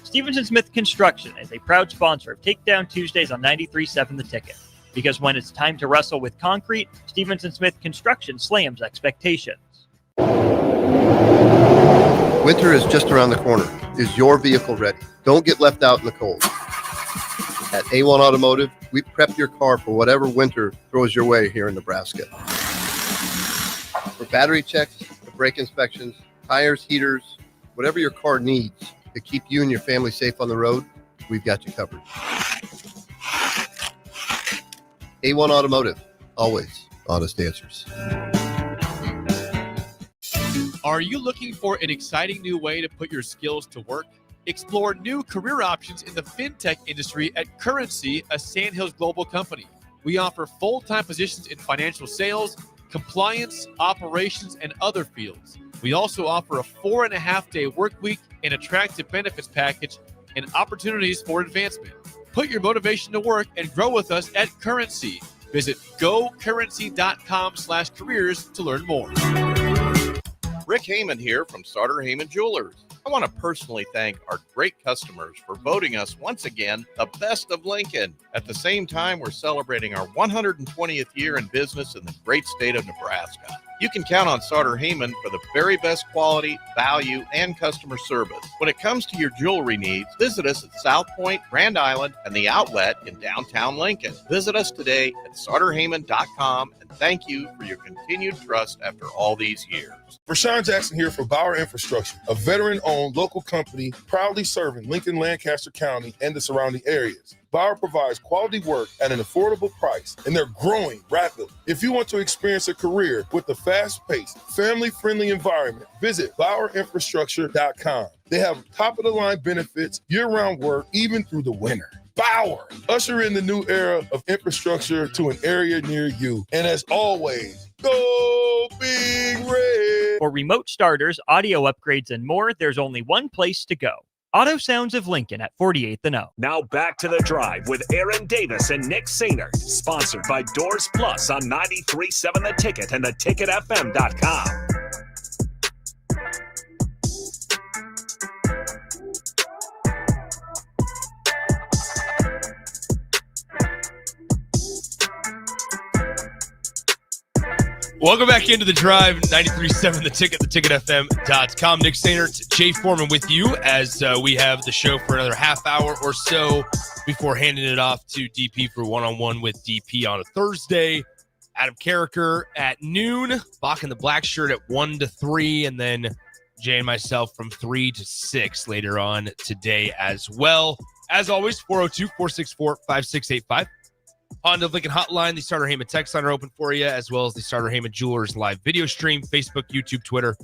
Stevens & Smith Construction is a proud sponsor of Takedown Tuesdays on 93.7 The Ticket. Because when it's time to wrestle with concrete, Stevens & Smith Construction slams expectations. Winter is just around the corner. Is your vehicle ready? Don't get left out in the cold. At A1 Automotive, we prep your car for whatever winter throws your way here in Nebraska. For battery checks, brake inspections, tires, heaters, whatever your car needs to keep you and your family safe on the road, we've got you covered. A1 Automotive, always honest answers. Are you looking for an exciting new way to put your skills to work? Explore new career options in the fintech industry at Currency, a Sandhills Global company. We offer full-time positions in financial sales, compliance, operations, and other fields. We also offer a 4.5-day work week, an attractive benefits package, and opportunities for advancement. Put your motivation to work and grow with us at Currency. Visit gocurrency.com/careers to learn more. Rick Heyman here from Sartor Heyman Jewelers. I want to personally thank our great customers for voting us once again the best of Lincoln. At the same time, we're celebrating our 120th year in business in the great state of Nebraska. You can count on Sauter Heyman for the very best quality, value, and customer service. When it comes to your jewelry needs, visit us at South Point, Grand Island, and the Outlet in downtown Lincoln. Visit us today at SauterHeyman.com, and thank you for your continued trust after all these years. Rashawn Jackson here for Bauer Infrastructure, a veteran-owned local company proudly serving Lincoln, Lancaster County, and the surrounding areas. Bauer provides quality work at an affordable price, and they're growing rapidly. If you want to experience a career with a fast-paced, family-friendly environment, visit BauerInfrastructure.com. They have top-of-the-line benefits, year-round work, even through the winter. Bauer, usher in the new era of infrastructure to an area near you. And as always, go Big Red! For remote starters, audio upgrades, and more, there's only one place to go. Auto Sounds of Lincoln at 48th and O. Now back to the drive with Aaron Davis and Nick Sainer. Sponsored by Doors Plus on 93.7 The Ticket and theticketfm.com. Welcome back into the drive, 93.7 The Ticket, theticketfm.com. Nick Sainer, Jay Foreman with you as we have the show for another half hour or so before handing it off to DP for one-on-one with DP on a Thursday. Adam Carricker at noon, Bach in the black shirt at 1 to 3, and then Jay and myself from 3 to 6 later on today as well. As always, 402-464-5685. Honda of Lincoln Hotline, the Starter Heyman text line are open for you, as well as the Starter Heyman Jewelers live video stream, Facebook, YouTube, Twitter,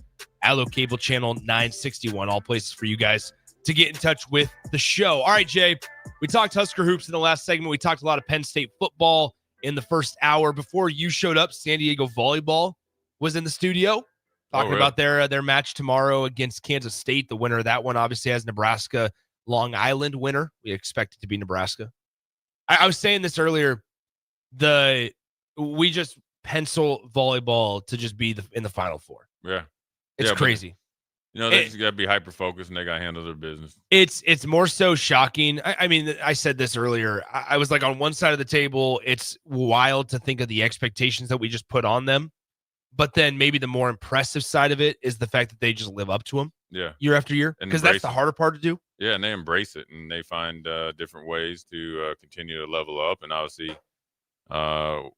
Allo Cable Channel 961, all places for you guys to get in touch with the show. All right, Jay, we talked Husker hoops in the last segment. We talked a lot of Penn State football in the first hour. Before you showed up, San Diego volleyball was in the studio talking about their match tomorrow against Kansas State. The winner of that one obviously has Nebraska Long Island winner. We expect it to be Nebraska. I was saying this earlier. We just pencil volleyball to just be in the Final Four. Yeah, it's crazy. They just got to be hyper focused and they got to handle their business. It's more so shocking. I mean, I said this earlier. I was like, on one side of the table, it's wild to think of the expectations that we just put on them, but then maybe the more impressive side of it is the fact that they just live up to them. Yeah, year after year, because that's the harder part to do. Yeah, and they embrace it and they find different ways to continue to level up. And obviously,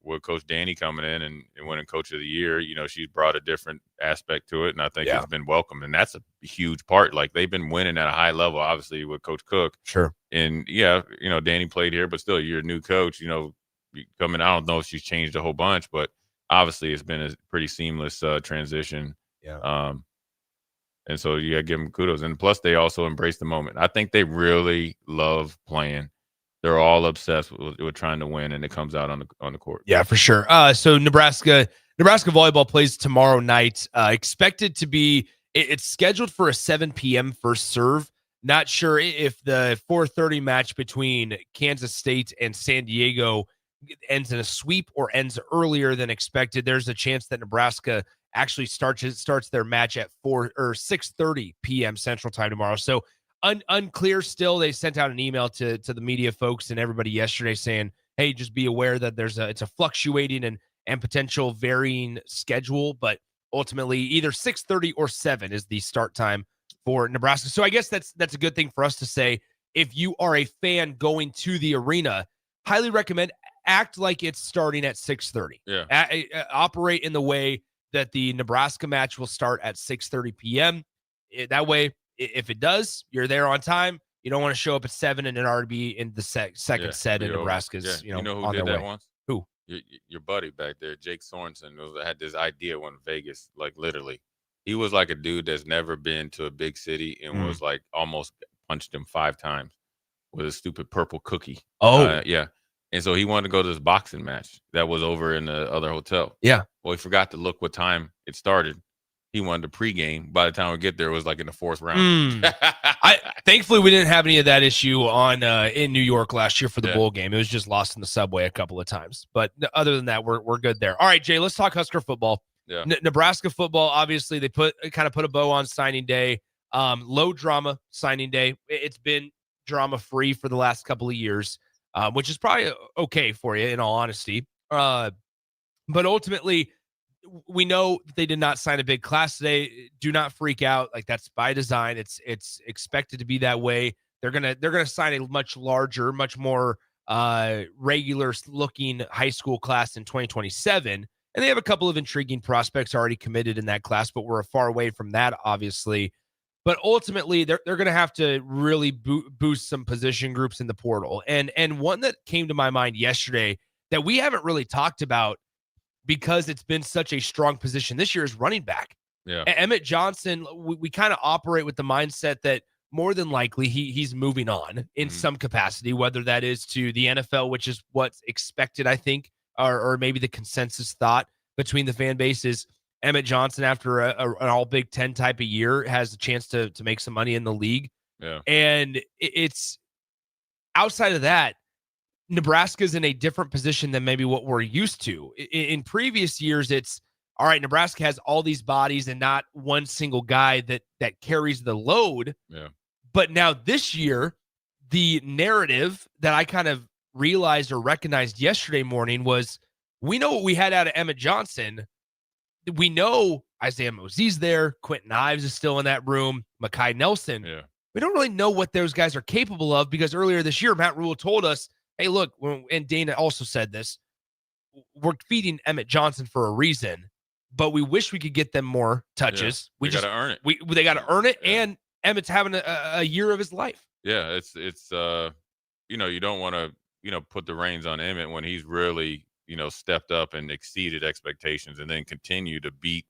with Coach Danny coming in and winning Coach of the Year, she's brought a different aspect to it, and I think it's been welcomed. And that's a huge part. Like, they've been winning at a high level, obviously, with Coach Cook. Sure. And Danny played here, but still, you're a new coach. Coming. I don't know if she's changed a whole bunch, but obviously, it's been a pretty seamless transition. Yeah. And so you got to give them kudos. And plus, they also embrace the moment. I think they really love playing. They're all obsessed with trying to win, and it comes out on the court. Yeah, for sure. So Nebraska volleyball plays tomorrow night. Expected to be, it's scheduled for a 7 p.m. first serve. Not sure if the 4:30 match between Kansas State and San Diego ends in a sweep or ends earlier than expected. There's a chance that Nebraska actually starts their match at 4 or 6:30 p.m. Central Time tomorrow. So unclear still. They sent out an email to the media folks and everybody yesterday saying, hey, just be aware that it's a fluctuating and potential varying schedule, but ultimately either 6:30 or 7 is the start time for Nebraska. So I guess that's a good thing for us to say. If you are a fan going to the arena, highly recommend act like it's starting at 6:30. Yeah. Operate in the way that the Nebraska match will start at 6:30 p.m. That way, if it does, you're there on time. You don't want to show up at 7 and it already be in the second set in Nebraska's. You know who on did their that way. once? Who? Your buddy back there, Jake Sorensen, had this idea when Vegas, like literally, he was like a dude that's never been to a big city and was like almost punched him 5 times with a stupid purple cookie. Oh, yeah. And so he wanted to go to this boxing match that was over in the other hotel. Yeah. Well, he forgot to look what time it started. He wanted to pregame. By the time we get there, it was like in the 4th round. Thankfully, we didn't have any of that issue on in New York last year for the bowl game. It was just lost in the subway a couple of times. But other than that, we're good there. All right, Jay, let's talk Husker football. Yeah. Nebraska football, obviously, they put a bow on signing day. Low drama signing day. It's been drama-free for the last couple of years, which is probably okay for you, in all honesty. But ultimately, we know they did not sign a big class today. Do not freak out. Like, that's by design. It's expected to be that way. They're gonna sign a much larger, much more regular looking high school class in 2027. And they have a couple of intriguing prospects already committed in that class, but we're far away from that, obviously. But ultimately, they're going to have to really boost some position groups in the portal. And one that came to my mind yesterday that we haven't really talked about because it's been such a strong position this year is running back. Yeah. Emmett Johnson, we kind of operate with the mindset that more than likely he's moving on in some capacity, whether that is to the NFL, which is what's expected, I think, or maybe the consensus thought between the fan base is Emmett Johnson, after an all Big Ten type of year, has a chance to make some money in the league. Yeah. And it's outside of that, Nebraska's in a different position than maybe what we're used to. In previous years, it's all right, Nebraska has all these bodies and not one single guy that carries the load. Yeah. But now this year, the narrative that I kind of realized or recognized yesterday morning was, we know what we had out of Emmett Johnson. We know Isaiah Mosey's there. Quentin Ives is still in that room. Mekhi Nelson. Yeah. We don't really know what those guys are capable of because earlier this year, Matt Rule told us, hey, look, and Dana also said this, we're feeding Emmett Johnson for a reason, but we wish we could get them more touches. Yeah. We got to earn it. They got to earn it, and Emmett's having a year of his life. Yeah, it's you don't want to, put the reins on Emmett when he's really, stepped up and exceeded expectations and then continue to beat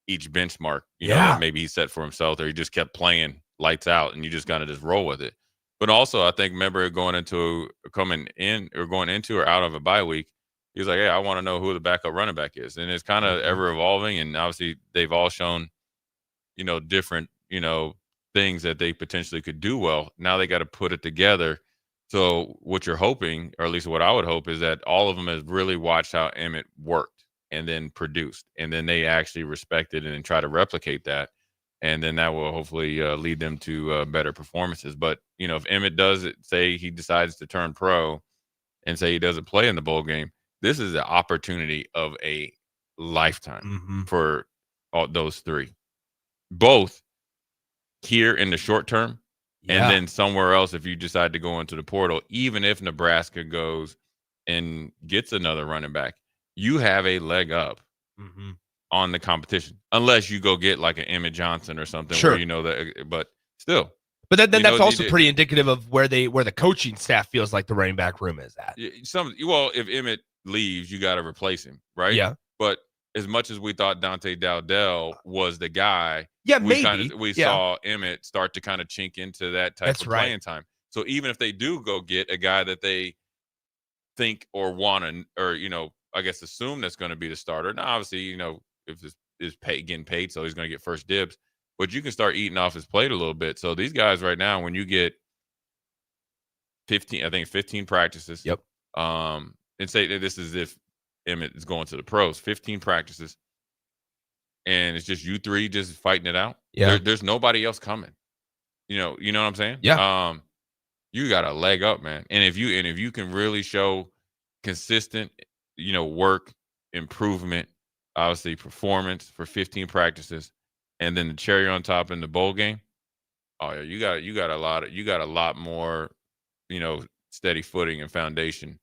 each benchmark, that maybe he set for himself, or he just kept playing lights out and you just got to just roll with it. But also, I think, remember going into or out of a bye week, he was like, hey, I want to know who the backup running back is. And it's kind of ever evolving. And obviously they've all shown, different, things that they potentially could do well. Now they got to put it together. So what you're hoping, or at least what I would hope, is that all of them have really watched how Emmett worked and then produced, and then they actually respected it and try to replicate that. And then that will hopefully lead them to better performances. But, if Emmett does it, say he decides to turn pro and say he doesn't play in the bowl game, this is the opportunity of a lifetime for all those three, both here in the short term and then somewhere else if you decide to go into the portal. Even if Nebraska goes and gets another running back, you have a leg up on the competition, unless you go get like an Emmett Johnson or something. Sure. Where that, but still. But then that's also pretty indicative of where the coaching staff feels like the running back room is at. If Emmett leaves, you got to replace him, right? Yeah. But as much as we thought Dante Dowdell was the guy, we saw Emmett start to kind of chink into that type of playing time. So even if they do go get a guy that they think or want to, or I guess assume that's going to be the starter. Now, obviously, if this is getting paid, so he's going to get first dibs. But you can start eating off his plate a little bit. So these guys right now, when you get 15 practices. Yep. And say that this is if Emmett is going to the pros, 15 practices. And it's just you three just fighting it out. Yeah. There's nobody else coming. You know what I'm saying? Yeah. You got a leg up, man. And if you can really show consistent, work, improvement, obviously performance for 15 practices, and then the cherry on top in the bowl game. Oh yeah, you got a lot more, steady footing and foundation.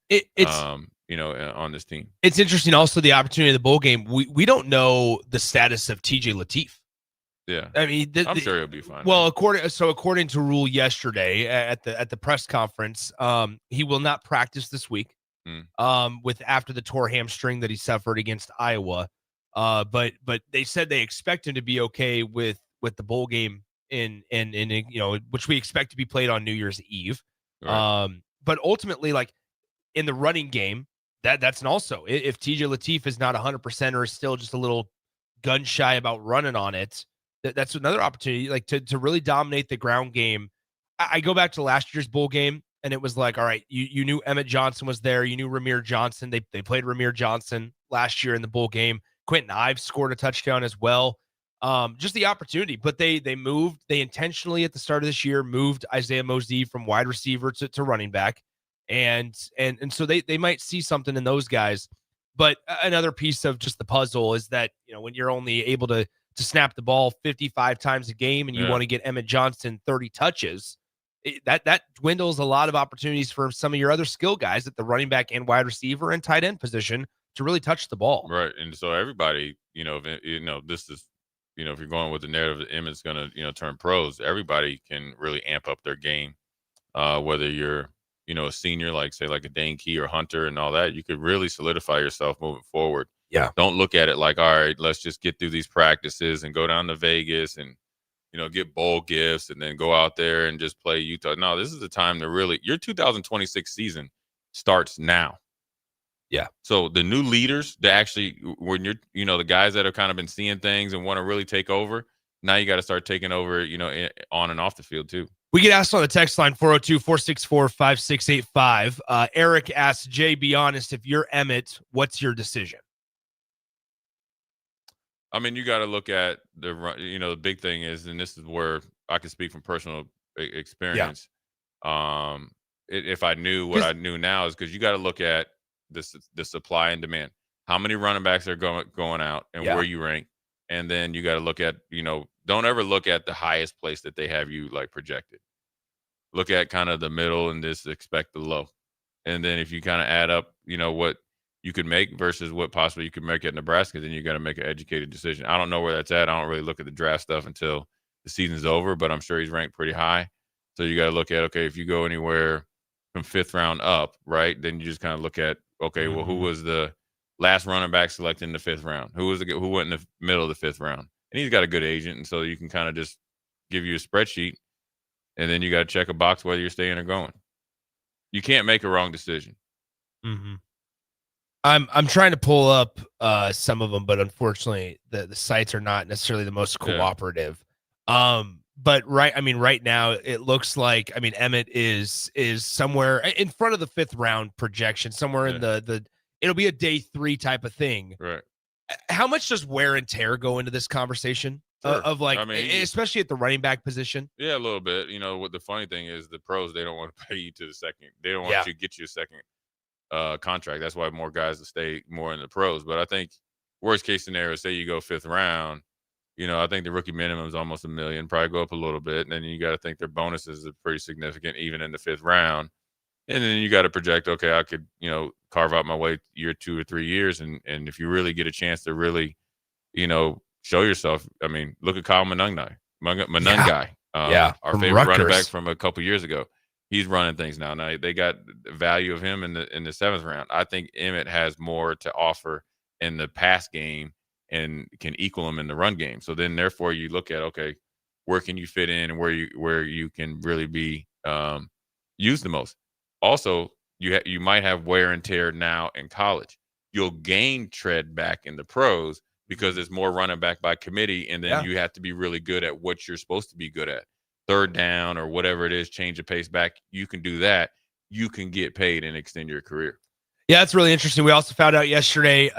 On this team. It's interesting also the opportunity of the bowl game. We don't know the status of TJ Lateef. Yeah. I mean, I'm sure he'll be fine. Well, according to Rule yesterday at the press conference, he will not practice this week. After the tore hamstring that he suffered against Iowa. But they said they expect him to be okay with the bowl game in which we expect to be played on New Year's Eve. Right. But ultimately, like in the running game, that's an also, if TJ Lateef is not 100% or is still just a little gun shy about running on it, that's another opportunity, like to really dominate the ground game. I go back to last year's bowl game, and it was like, all right, you knew Emmett Johnson was there, you knew Ramir Johnson. They played Ramir Johnson last year in the bowl game. Quentin Ives scored a touchdown as well. Just the opportunity, but they intentionally at the start of this year moved Isaiah Mosey from wide receiver to running back. And so they might see something in those guys. But another piece of just the puzzle is that, when you're only able to snap the ball 55 times a game and you want to get Emmett Johnston 30 touches, that dwindles a lot of opportunities for some of your other skill guys at the running back and wide receiver and tight end position to really touch the ball. Right. And so everybody, this is, if you're going with the narrative that Emmett's going to, turn pros, everybody can really amp up their game. Whether you're, a senior, like a Dane Key or Hunter and all that, you could really solidify yourself moving forward. Yeah. Don't look at it like, all right, let's just get through these practices and go down to Vegas and, get bowl gifts and then go out there and just play Utah. No, this is the time to really, your 2026 season starts now. Yeah. So the new leaders that actually, when you're, the guys that have kind of been seeing things and want to really take over, now you got to start taking over, on and off the field too. We get asked on the text line 402-464-5685. Eric asks, Jay, be honest, if you're Emmett, what's your decision? I mean, you got to look at the big thing is, and this is where I can speak from personal experience. Yeah. If I knew what I knew now is because you got to look at the supply and demand. How many running backs are going out and where you rank. And then you got to look at, don't ever look at the highest place that they have you projected. Look at kind of the middle and just expect the low. And then if you kind of add up, what you could make versus what possibly you could make at Nebraska, then you got to make an educated decision. I don't know where that's at. I don't really look at the draft stuff until the season's over, but I'm sure he's ranked pretty high. So you got to look at, okay, if you go anywhere from 5th round up, right, then you just kind of look at, okay, well, who was the last running back selected in the 5th round? Who went in the middle of the 5th round? And he's got a good agent, and so you can kind of just give you a spreadsheet, and then you got to check a box whether you're staying or going. You can't make a wrong decision. Mm-hmm. I'm trying to pull up some of them, but unfortunately the sites are not necessarily the most cooperative. Yeah. But right now it looks like, Emmett is somewhere in front of the 5th round projection, somewhere in the it'll be a day 3 type of thing. Right. How much does wear and tear go into this conversation especially at the running back position? Yeah, a little bit. What the funny thing is, the pros, they don't want to pay you to the second. They don't want you to get you a second contract. That's why more guys will stay more in the pros. But I think worst case scenario, say you go 5th round, I think the rookie minimum is almost $1 million, probably go up a little bit. And then you got to think their bonuses are pretty significant, even in the 5th round. And then you got to project, okay, I could, carve out my way year 2 or 3 years. And if you really get a chance to really, show yourself, look at Kyle Monungai, our favorite Rutgers. running back from a couple years ago. He's running things now. Now they got the value of him in the 7th round. I think Emmett has more to offer in the pass game and can equal him in the run game. So then, therefore, you look at, okay, where can you fit in and where you can really be used the most. Also, you might have wear and tear now in college. You'll gain tread back in the pros because there's more running back by committee, and then you have to be really good at what you're supposed to be good at. 3rd down or whatever it is, change the pace back. You can do that. You can get paid and extend your career. Yeah, that's really interesting. We also found out yesterday,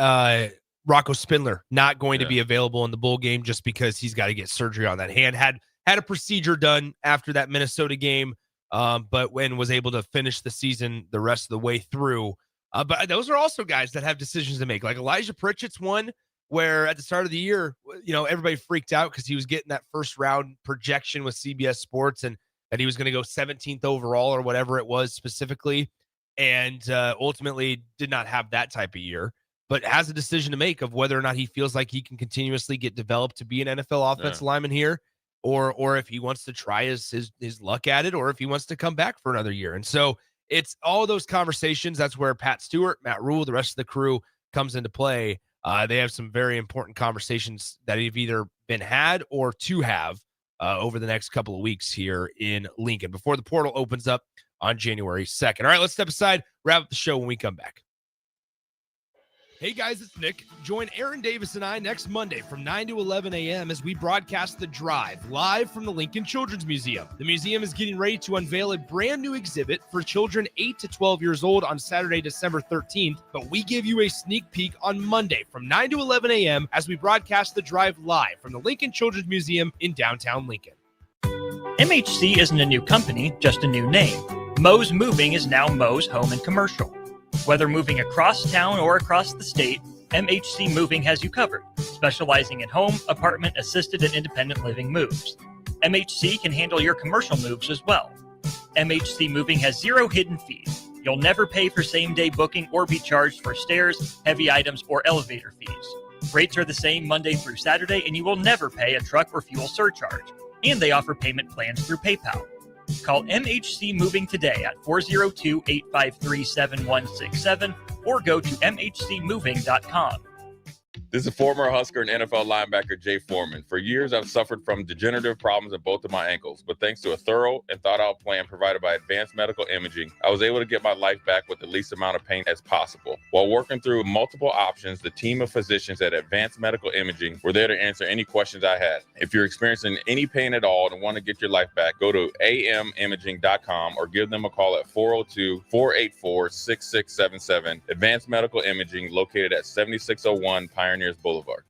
Rocco Spindler not going to be available in the bowl game just because he's got to get surgery on that hand. Had a procedure done after that Minnesota game, but when was able to finish the season the rest of the way through. But those are also guys that have decisions to make. Like Elijah Pritchett's one where at the start of the year, everybody freaked out because he was getting that 1st round projection with CBS Sports and he was going to go 17th overall or whatever it was specifically. And ultimately did not have that type of year, but has a decision to make of whether or not he feels like he can continuously get developed to be an NFL offensive lineman here, or if he wants to try his luck at it, or if he wants to come back for another year. And so it's all those conversations. That's where Pat Stewart, Matt Rule, the rest of the crew comes into play. They have some very important conversations that have either been had or to have over the next couple of weeks here in Lincoln before the portal opens up on January 2nd. All right, let's step aside, wrap up the show when we come back. Hey guys, it's Nick. Join Aaron Davis and I next Monday from 9 to 11 a.m. as we broadcast The Drive live from the Lincoln Children's Museum. The museum is getting ready to unveil a brand new exhibit for children 8 to 12 years old on Saturday, December 13th, but we give you a sneak peek on Monday from 9 to 11 a.m. as we broadcast The Drive live from the Lincoln Children's Museum in downtown Lincoln. MHC isn't a new company, just a new name. Moe's Moving is now Moe's Home and Commercial. Whether moving across town or across the state, MHC Moving has you covered, specializing in home, apartment, assisted, and independent living moves. MHC can handle your commercial moves as well. MHC Moving has 0 hidden fees. You'll never pay for same-day booking or be charged for stairs, heavy items, or elevator fees. Rates are the same Monday through Saturday, and you will never pay a truck or fuel surcharge. And they offer payment plans through PayPal. Call MHC Moving today at 402-853-7167 or go to mhcmoving.com. This is former Husker and NFL linebacker Jay Foreman. For years, I've suffered from degenerative problems in both of my ankles, but thanks to a thorough and thought-out plan provided by Advanced Medical Imaging, I was able to get my life back with the least amount of pain as possible. While working through multiple options, the team of physicians at Advanced Medical Imaging were there to answer any questions I had. If you're experiencing any pain at all and want to get your life back, go to amimaging.com or give them a call at 402-484-6677. Advanced Medical Imaging, located at 7601 Pioneers Boulevard.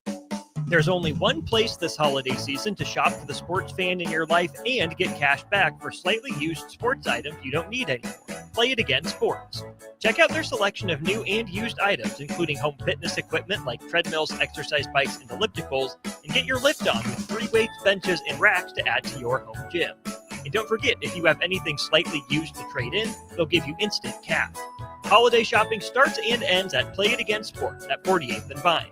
There's only one place this holiday season to shop for the sports fan in your life and get cash back for slightly used sports items you don't need anymore. Play It Again Sports. Check out their selection of new and used items, including home fitness equipment like treadmills, exercise bikes, and ellipticals, and get your lift on with free weights, benches, and racks to add to your home gym. And don't forget, if you have anything slightly used to trade in, they'll give you instant cash. Holiday shopping starts and ends at Play It Again Sports at 48th and Vine.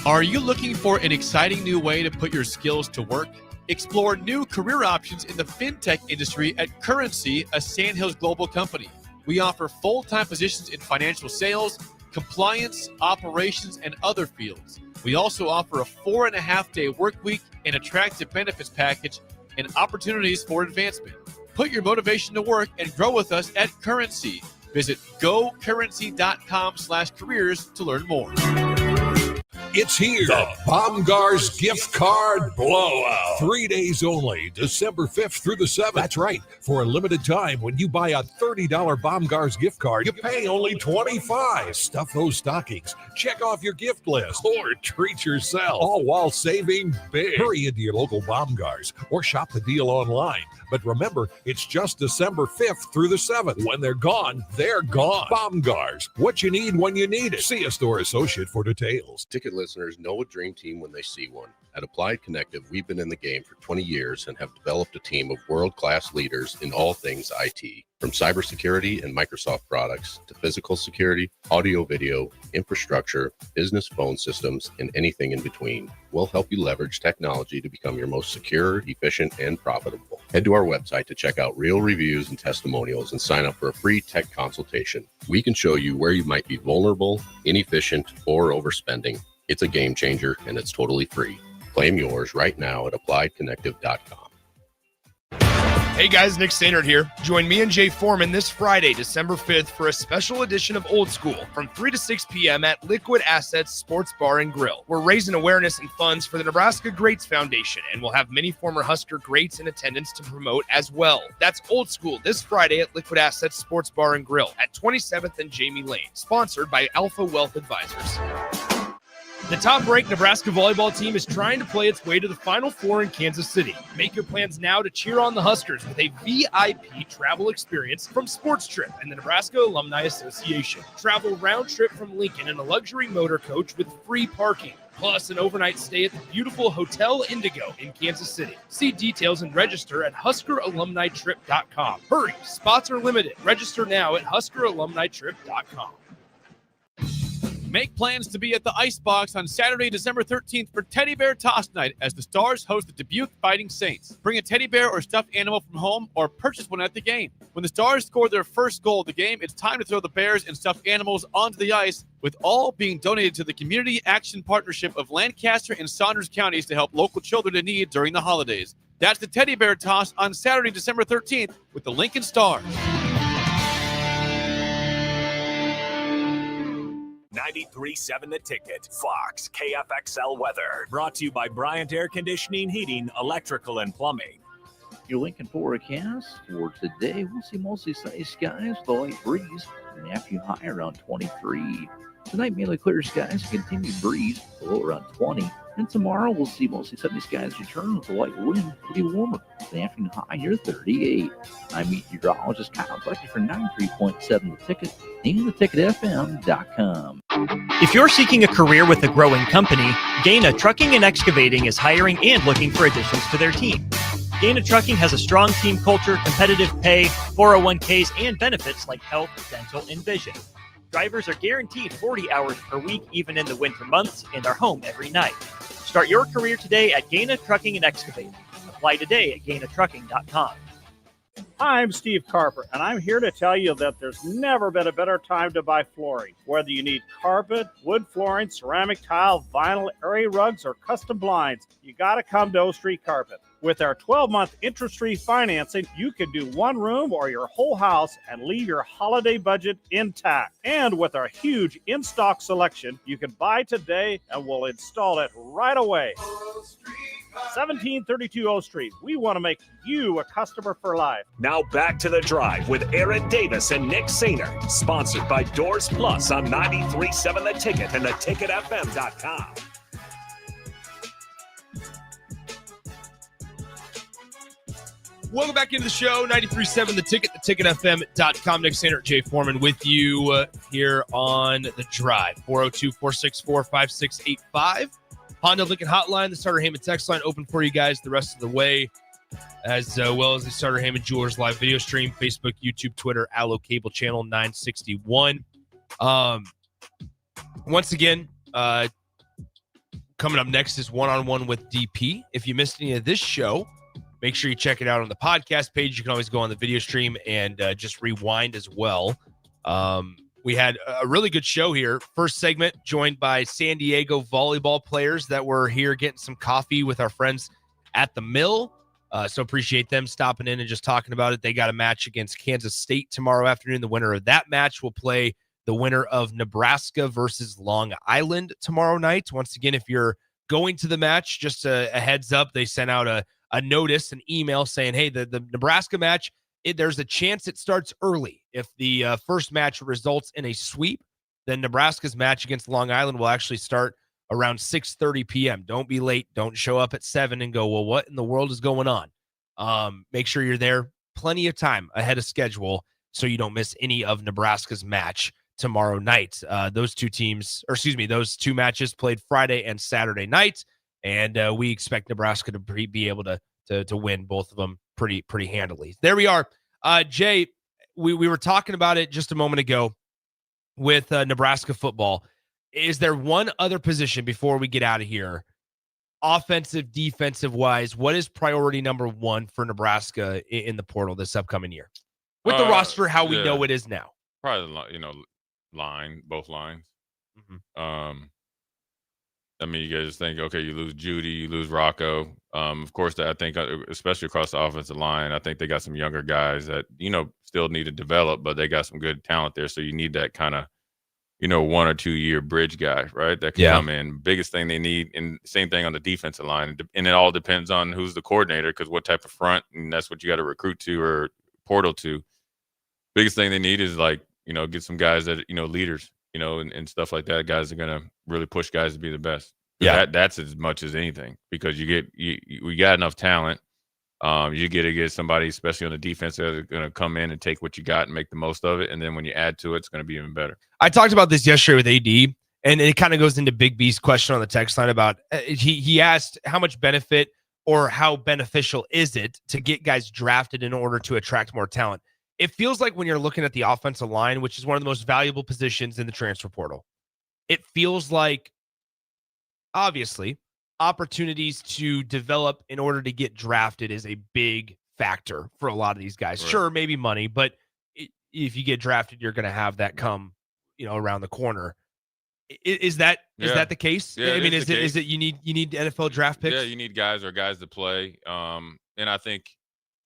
Are you looking for an exciting new way to put your skills to work? Explore new career options in the fintech industry at Currency, a Sandhills Global company. We offer full-time positions in financial sales, compliance, operations, and other fields. We also offer a 4.5-day work week, an attractive benefits package, and opportunities for advancement. Put your motivation to work and grow with us at Currency. Visit gocurrency.com/careers to learn more. It's here. The Bomgaars gift card blowout. 3 days only, December 5th through the 7th. That's right. For a limited time, when you buy a $30 Bomgaars gift card, you pay only $25. Stuff those stockings, check off your gift list, or treat yourself, all while saving big. Hurry into your local Bomgaars or shop the deal online. But remember, it's just December 5th through the 7th. When they're gone, they're gone. Bomgaars, what you need when you need it. See a store associate for details. Ticket listeners know a dream team when they see one. At Applied Connective, we've been in the game for 20 years and have developed a team of world-class leaders in all things IT. From cybersecurity and Microsoft products to physical security, audio-video, infrastructure, business phone systems, and anything in between, we'll help you leverage technology to become your most secure, efficient, and profitable. Head to our website to check out real reviews and testimonials and sign up for a free tech consultation. We can show you where you might be vulnerable, inefficient, or overspending. It's a game changer, and it's totally free. Claim yours right now at appliedconnective.com. Hey guys, Nick Stannard here. Join me and Jay Foreman this Friday, December 5th for a special edition of Old School from 3 to 6 p.m. at Liquid Assets Sports Bar and Grill. We're raising awareness and funds for the Nebraska Greats Foundation, and we'll have many former Husker greats in attendance to promote as well. That's Old School this Friday at Liquid Assets Sports Bar and Grill at 27th and Jamie Lane, sponsored by Alpha Wealth Advisors. The top-ranked Nebraska volleyball team is trying to play its way to the Final Four in Kansas City. Make your plans now to cheer on the Huskers with a VIP travel experience from Sports Trip and the Nebraska Alumni Association. Travel round trip from Lincoln in a luxury motor coach with free parking, plus an overnight stay at the beautiful Hotel Indigo in Kansas City. See details and register at HuskerAlumniTrip.com. Hurry, spots are limited. Register now at HuskerAlumniTrip.com. Make plans to be at the Icebox on Saturday, December 13th for Teddy Bear Toss Night as the Stars host the Dubuque Fighting Saints. Bring a teddy bear or stuffed animal from home or purchase one at the game. When the Stars score their first goal of the game, it's time to throw the bears and stuffed animals onto the ice, with all being donated to the Community Action Partnership of Lancaster and Saunders counties to help local children in need during the holidays. That's the Teddy Bear Toss on Saturday, December 13th with the Lincoln Stars. 93.7 The Ticket, Fox, KFXL weather. Brought to you by Bryant Air Conditioning, Heating, Electrical, and Plumbing. Your Lincoln forecast for today, we'll see mostly sunny skies with a light breeze and after high around 23. Tonight, mainly clear skies, continued breeze, below around 20. And tomorrow we'll see mostly sunny skies return with a light wind. It'll be warmer. The afternoon high here 38. I'm meteorologist Kyle Bucky for 93.7 The Ticket and theticketfm.com. If you're seeking a career with a growing company, Gaina Trucking and Excavating is hiring and looking for additions to their team. Gaina Trucking has a strong team culture, competitive pay, 401ks, and benefits like health, dental, and vision. Drivers are guaranteed 40 hours per week, even in the winter months, and are home every night. Start your career today at Gaina Trucking and Excavating. Apply today at GainaTrucking.com. Hi, I'm Steve Carper, and I'm here to tell you that there's never been a better time to buy flooring. Whether you need carpet, wood flooring, ceramic tile, vinyl, area rugs, or custom blinds, you got to come to O Street Carpet. With our 12-month interest-free financing, you can do one room or your whole house and leave your holiday budget intact. And with our huge in-stock selection, you can buy today and we'll install it right away. 1732 O Street. We want to make you a customer for life. Now back to The Drive with Aaron Davis and Nick Sainer. Sponsored by Doors Plus on 93.7 The Ticket and theticketfm.com. Welcome back into the show, 93.7 The Ticket, theticketfm.com. Nick Sainer, Jay Foreman with you here on The Drive. 402-464-5685. Honda Lincoln Hotline, the Starter Heyman text line open for you guys the rest of the way, as well as the Starter Heyman Jewelers live video stream, Facebook, YouTube, Twitter, Allo Cable Channel 961. Once again, coming up next is One-on-One with DP. If you missed any of this show, make sure you check it out on the podcast page. You can always go on the video stream and just rewind as well. We had a really good show here. First segment joined by San Diego volleyball players that were here getting some coffee with our friends at the Mill. So appreciate them stopping in and just talking about it. They got a match against Kansas State tomorrow afternoon. The winner of that match will play the winner of Nebraska versus Long Island tomorrow night. Once again, if you're going to the match, just a heads up, they sent out a notice, an email saying, hey, the Nebraska match, there's a chance it starts early. If the first match results in a sweep, then Nebraska's match against Long Island will actually start around 6:30 p.m. Don't be late. Don't show up at 7 and go, well, what in the world is going on? Make sure you're there plenty of time ahead of schedule so you don't miss any of Nebraska's match tomorrow night. Those two matches played Friday and Saturday night, and we expect Nebraska to be able to win both of them pretty handily. There we are. Jay, we were talking about it just a moment ago with Nebraska football. Is there one other position before we get out of here, offensive, defensive wise? What is priority number one for Nebraska in the portal this upcoming year? With the roster, how we know it is now. Probably, both lines. Mm-hmm. I mean, you guys think, okay, you lose Judy, you lose Rocco. Of course, I think, especially across the offensive line, I think they got some younger guys that, still need to develop, but they got some good talent there. So you need that kind of, 1 or 2 year bridge guy, right? That can come in. Biggest thing they need, and same thing on the defensive line. And it all depends on who's the coordinator, because what type of front, and that's what you got to recruit to or portal to. Biggest thing they need is get some guys that, leaders, and stuff like that. Guys are going to really push guys to be the best. Yeah. That's as much as anything, because we got enough talent. You get somebody, especially on the defense, that's going to come in and take what you got and make the most of it. And then when you add to it, it's going to be even better. I talked about this yesterday with AD, and it kind of goes into Big B's question on the text line about he asked how much benefit or how beneficial is it to get guys drafted in order to attract more talent. It feels like when you're looking at the offensive line, which is one of the most valuable positions in the transfer portal, it feels like, obviously, opportunities to develop in order to get drafted is a big factor for a lot of these guys. Right. Sure, maybe money, but if you get drafted, you're going to have that come, around the corner. Is that the case? Yeah, I mean, is it you need NFL draft picks? Yeah, you need guys to play. And I think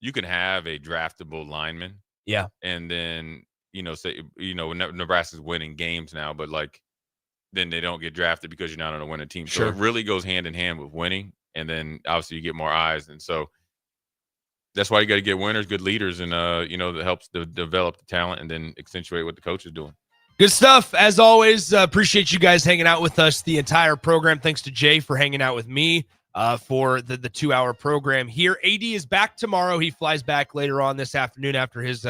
you can have a draftable lineman. Yeah. And then, Nebraska's winning games now, but then they don't get drafted because you're not on a winning team. Sure. So it really goes hand in hand with winning. And then obviously you get more eyes. And so that's why you got to get winners, good leaders, and, that helps to develop the talent and then accentuate what the coach is doing. Good stuff. As always, appreciate you guys hanging out with us the entire program. Thanks to Jay for hanging out with me for the 2-hour program here. AD is back tomorrow. He flies back later on this afternoon after his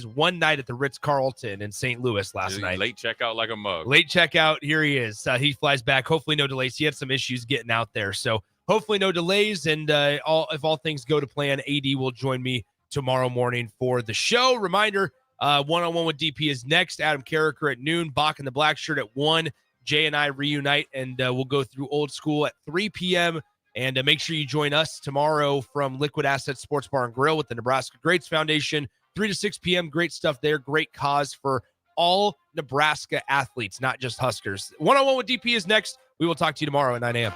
one night at the Ritz-Carlton in St. Louis last night. Late checkout like a mug. Late checkout. Here he is. He flies back. Hopefully no delays. He had some issues getting out there. So hopefully no delays. And if all things go to plan, AD will join me tomorrow morning for the show. Reminder, one-on-one with DP is next. Adam Carricker at noon. Bach in the black shirt at 1. Jay and I reunite, and we'll go through old school at 3 p.m. And make sure you join us tomorrow from Liquid Assets Sports Bar and Grill with the Nebraska Greats Foundation, 3 to 6 p.m. Great stuff there. Great cause for all Nebraska athletes, not just Huskers. One-on-one with DP is next. We will talk to you tomorrow at 9 a.m.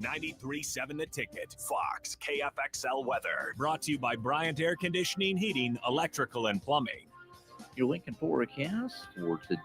93.7 The Ticket, Fox, KFXL weather. Brought to you by Bryant Air Conditioning, Heating, Electrical, and Plumbing. Your Lincoln forecast for today.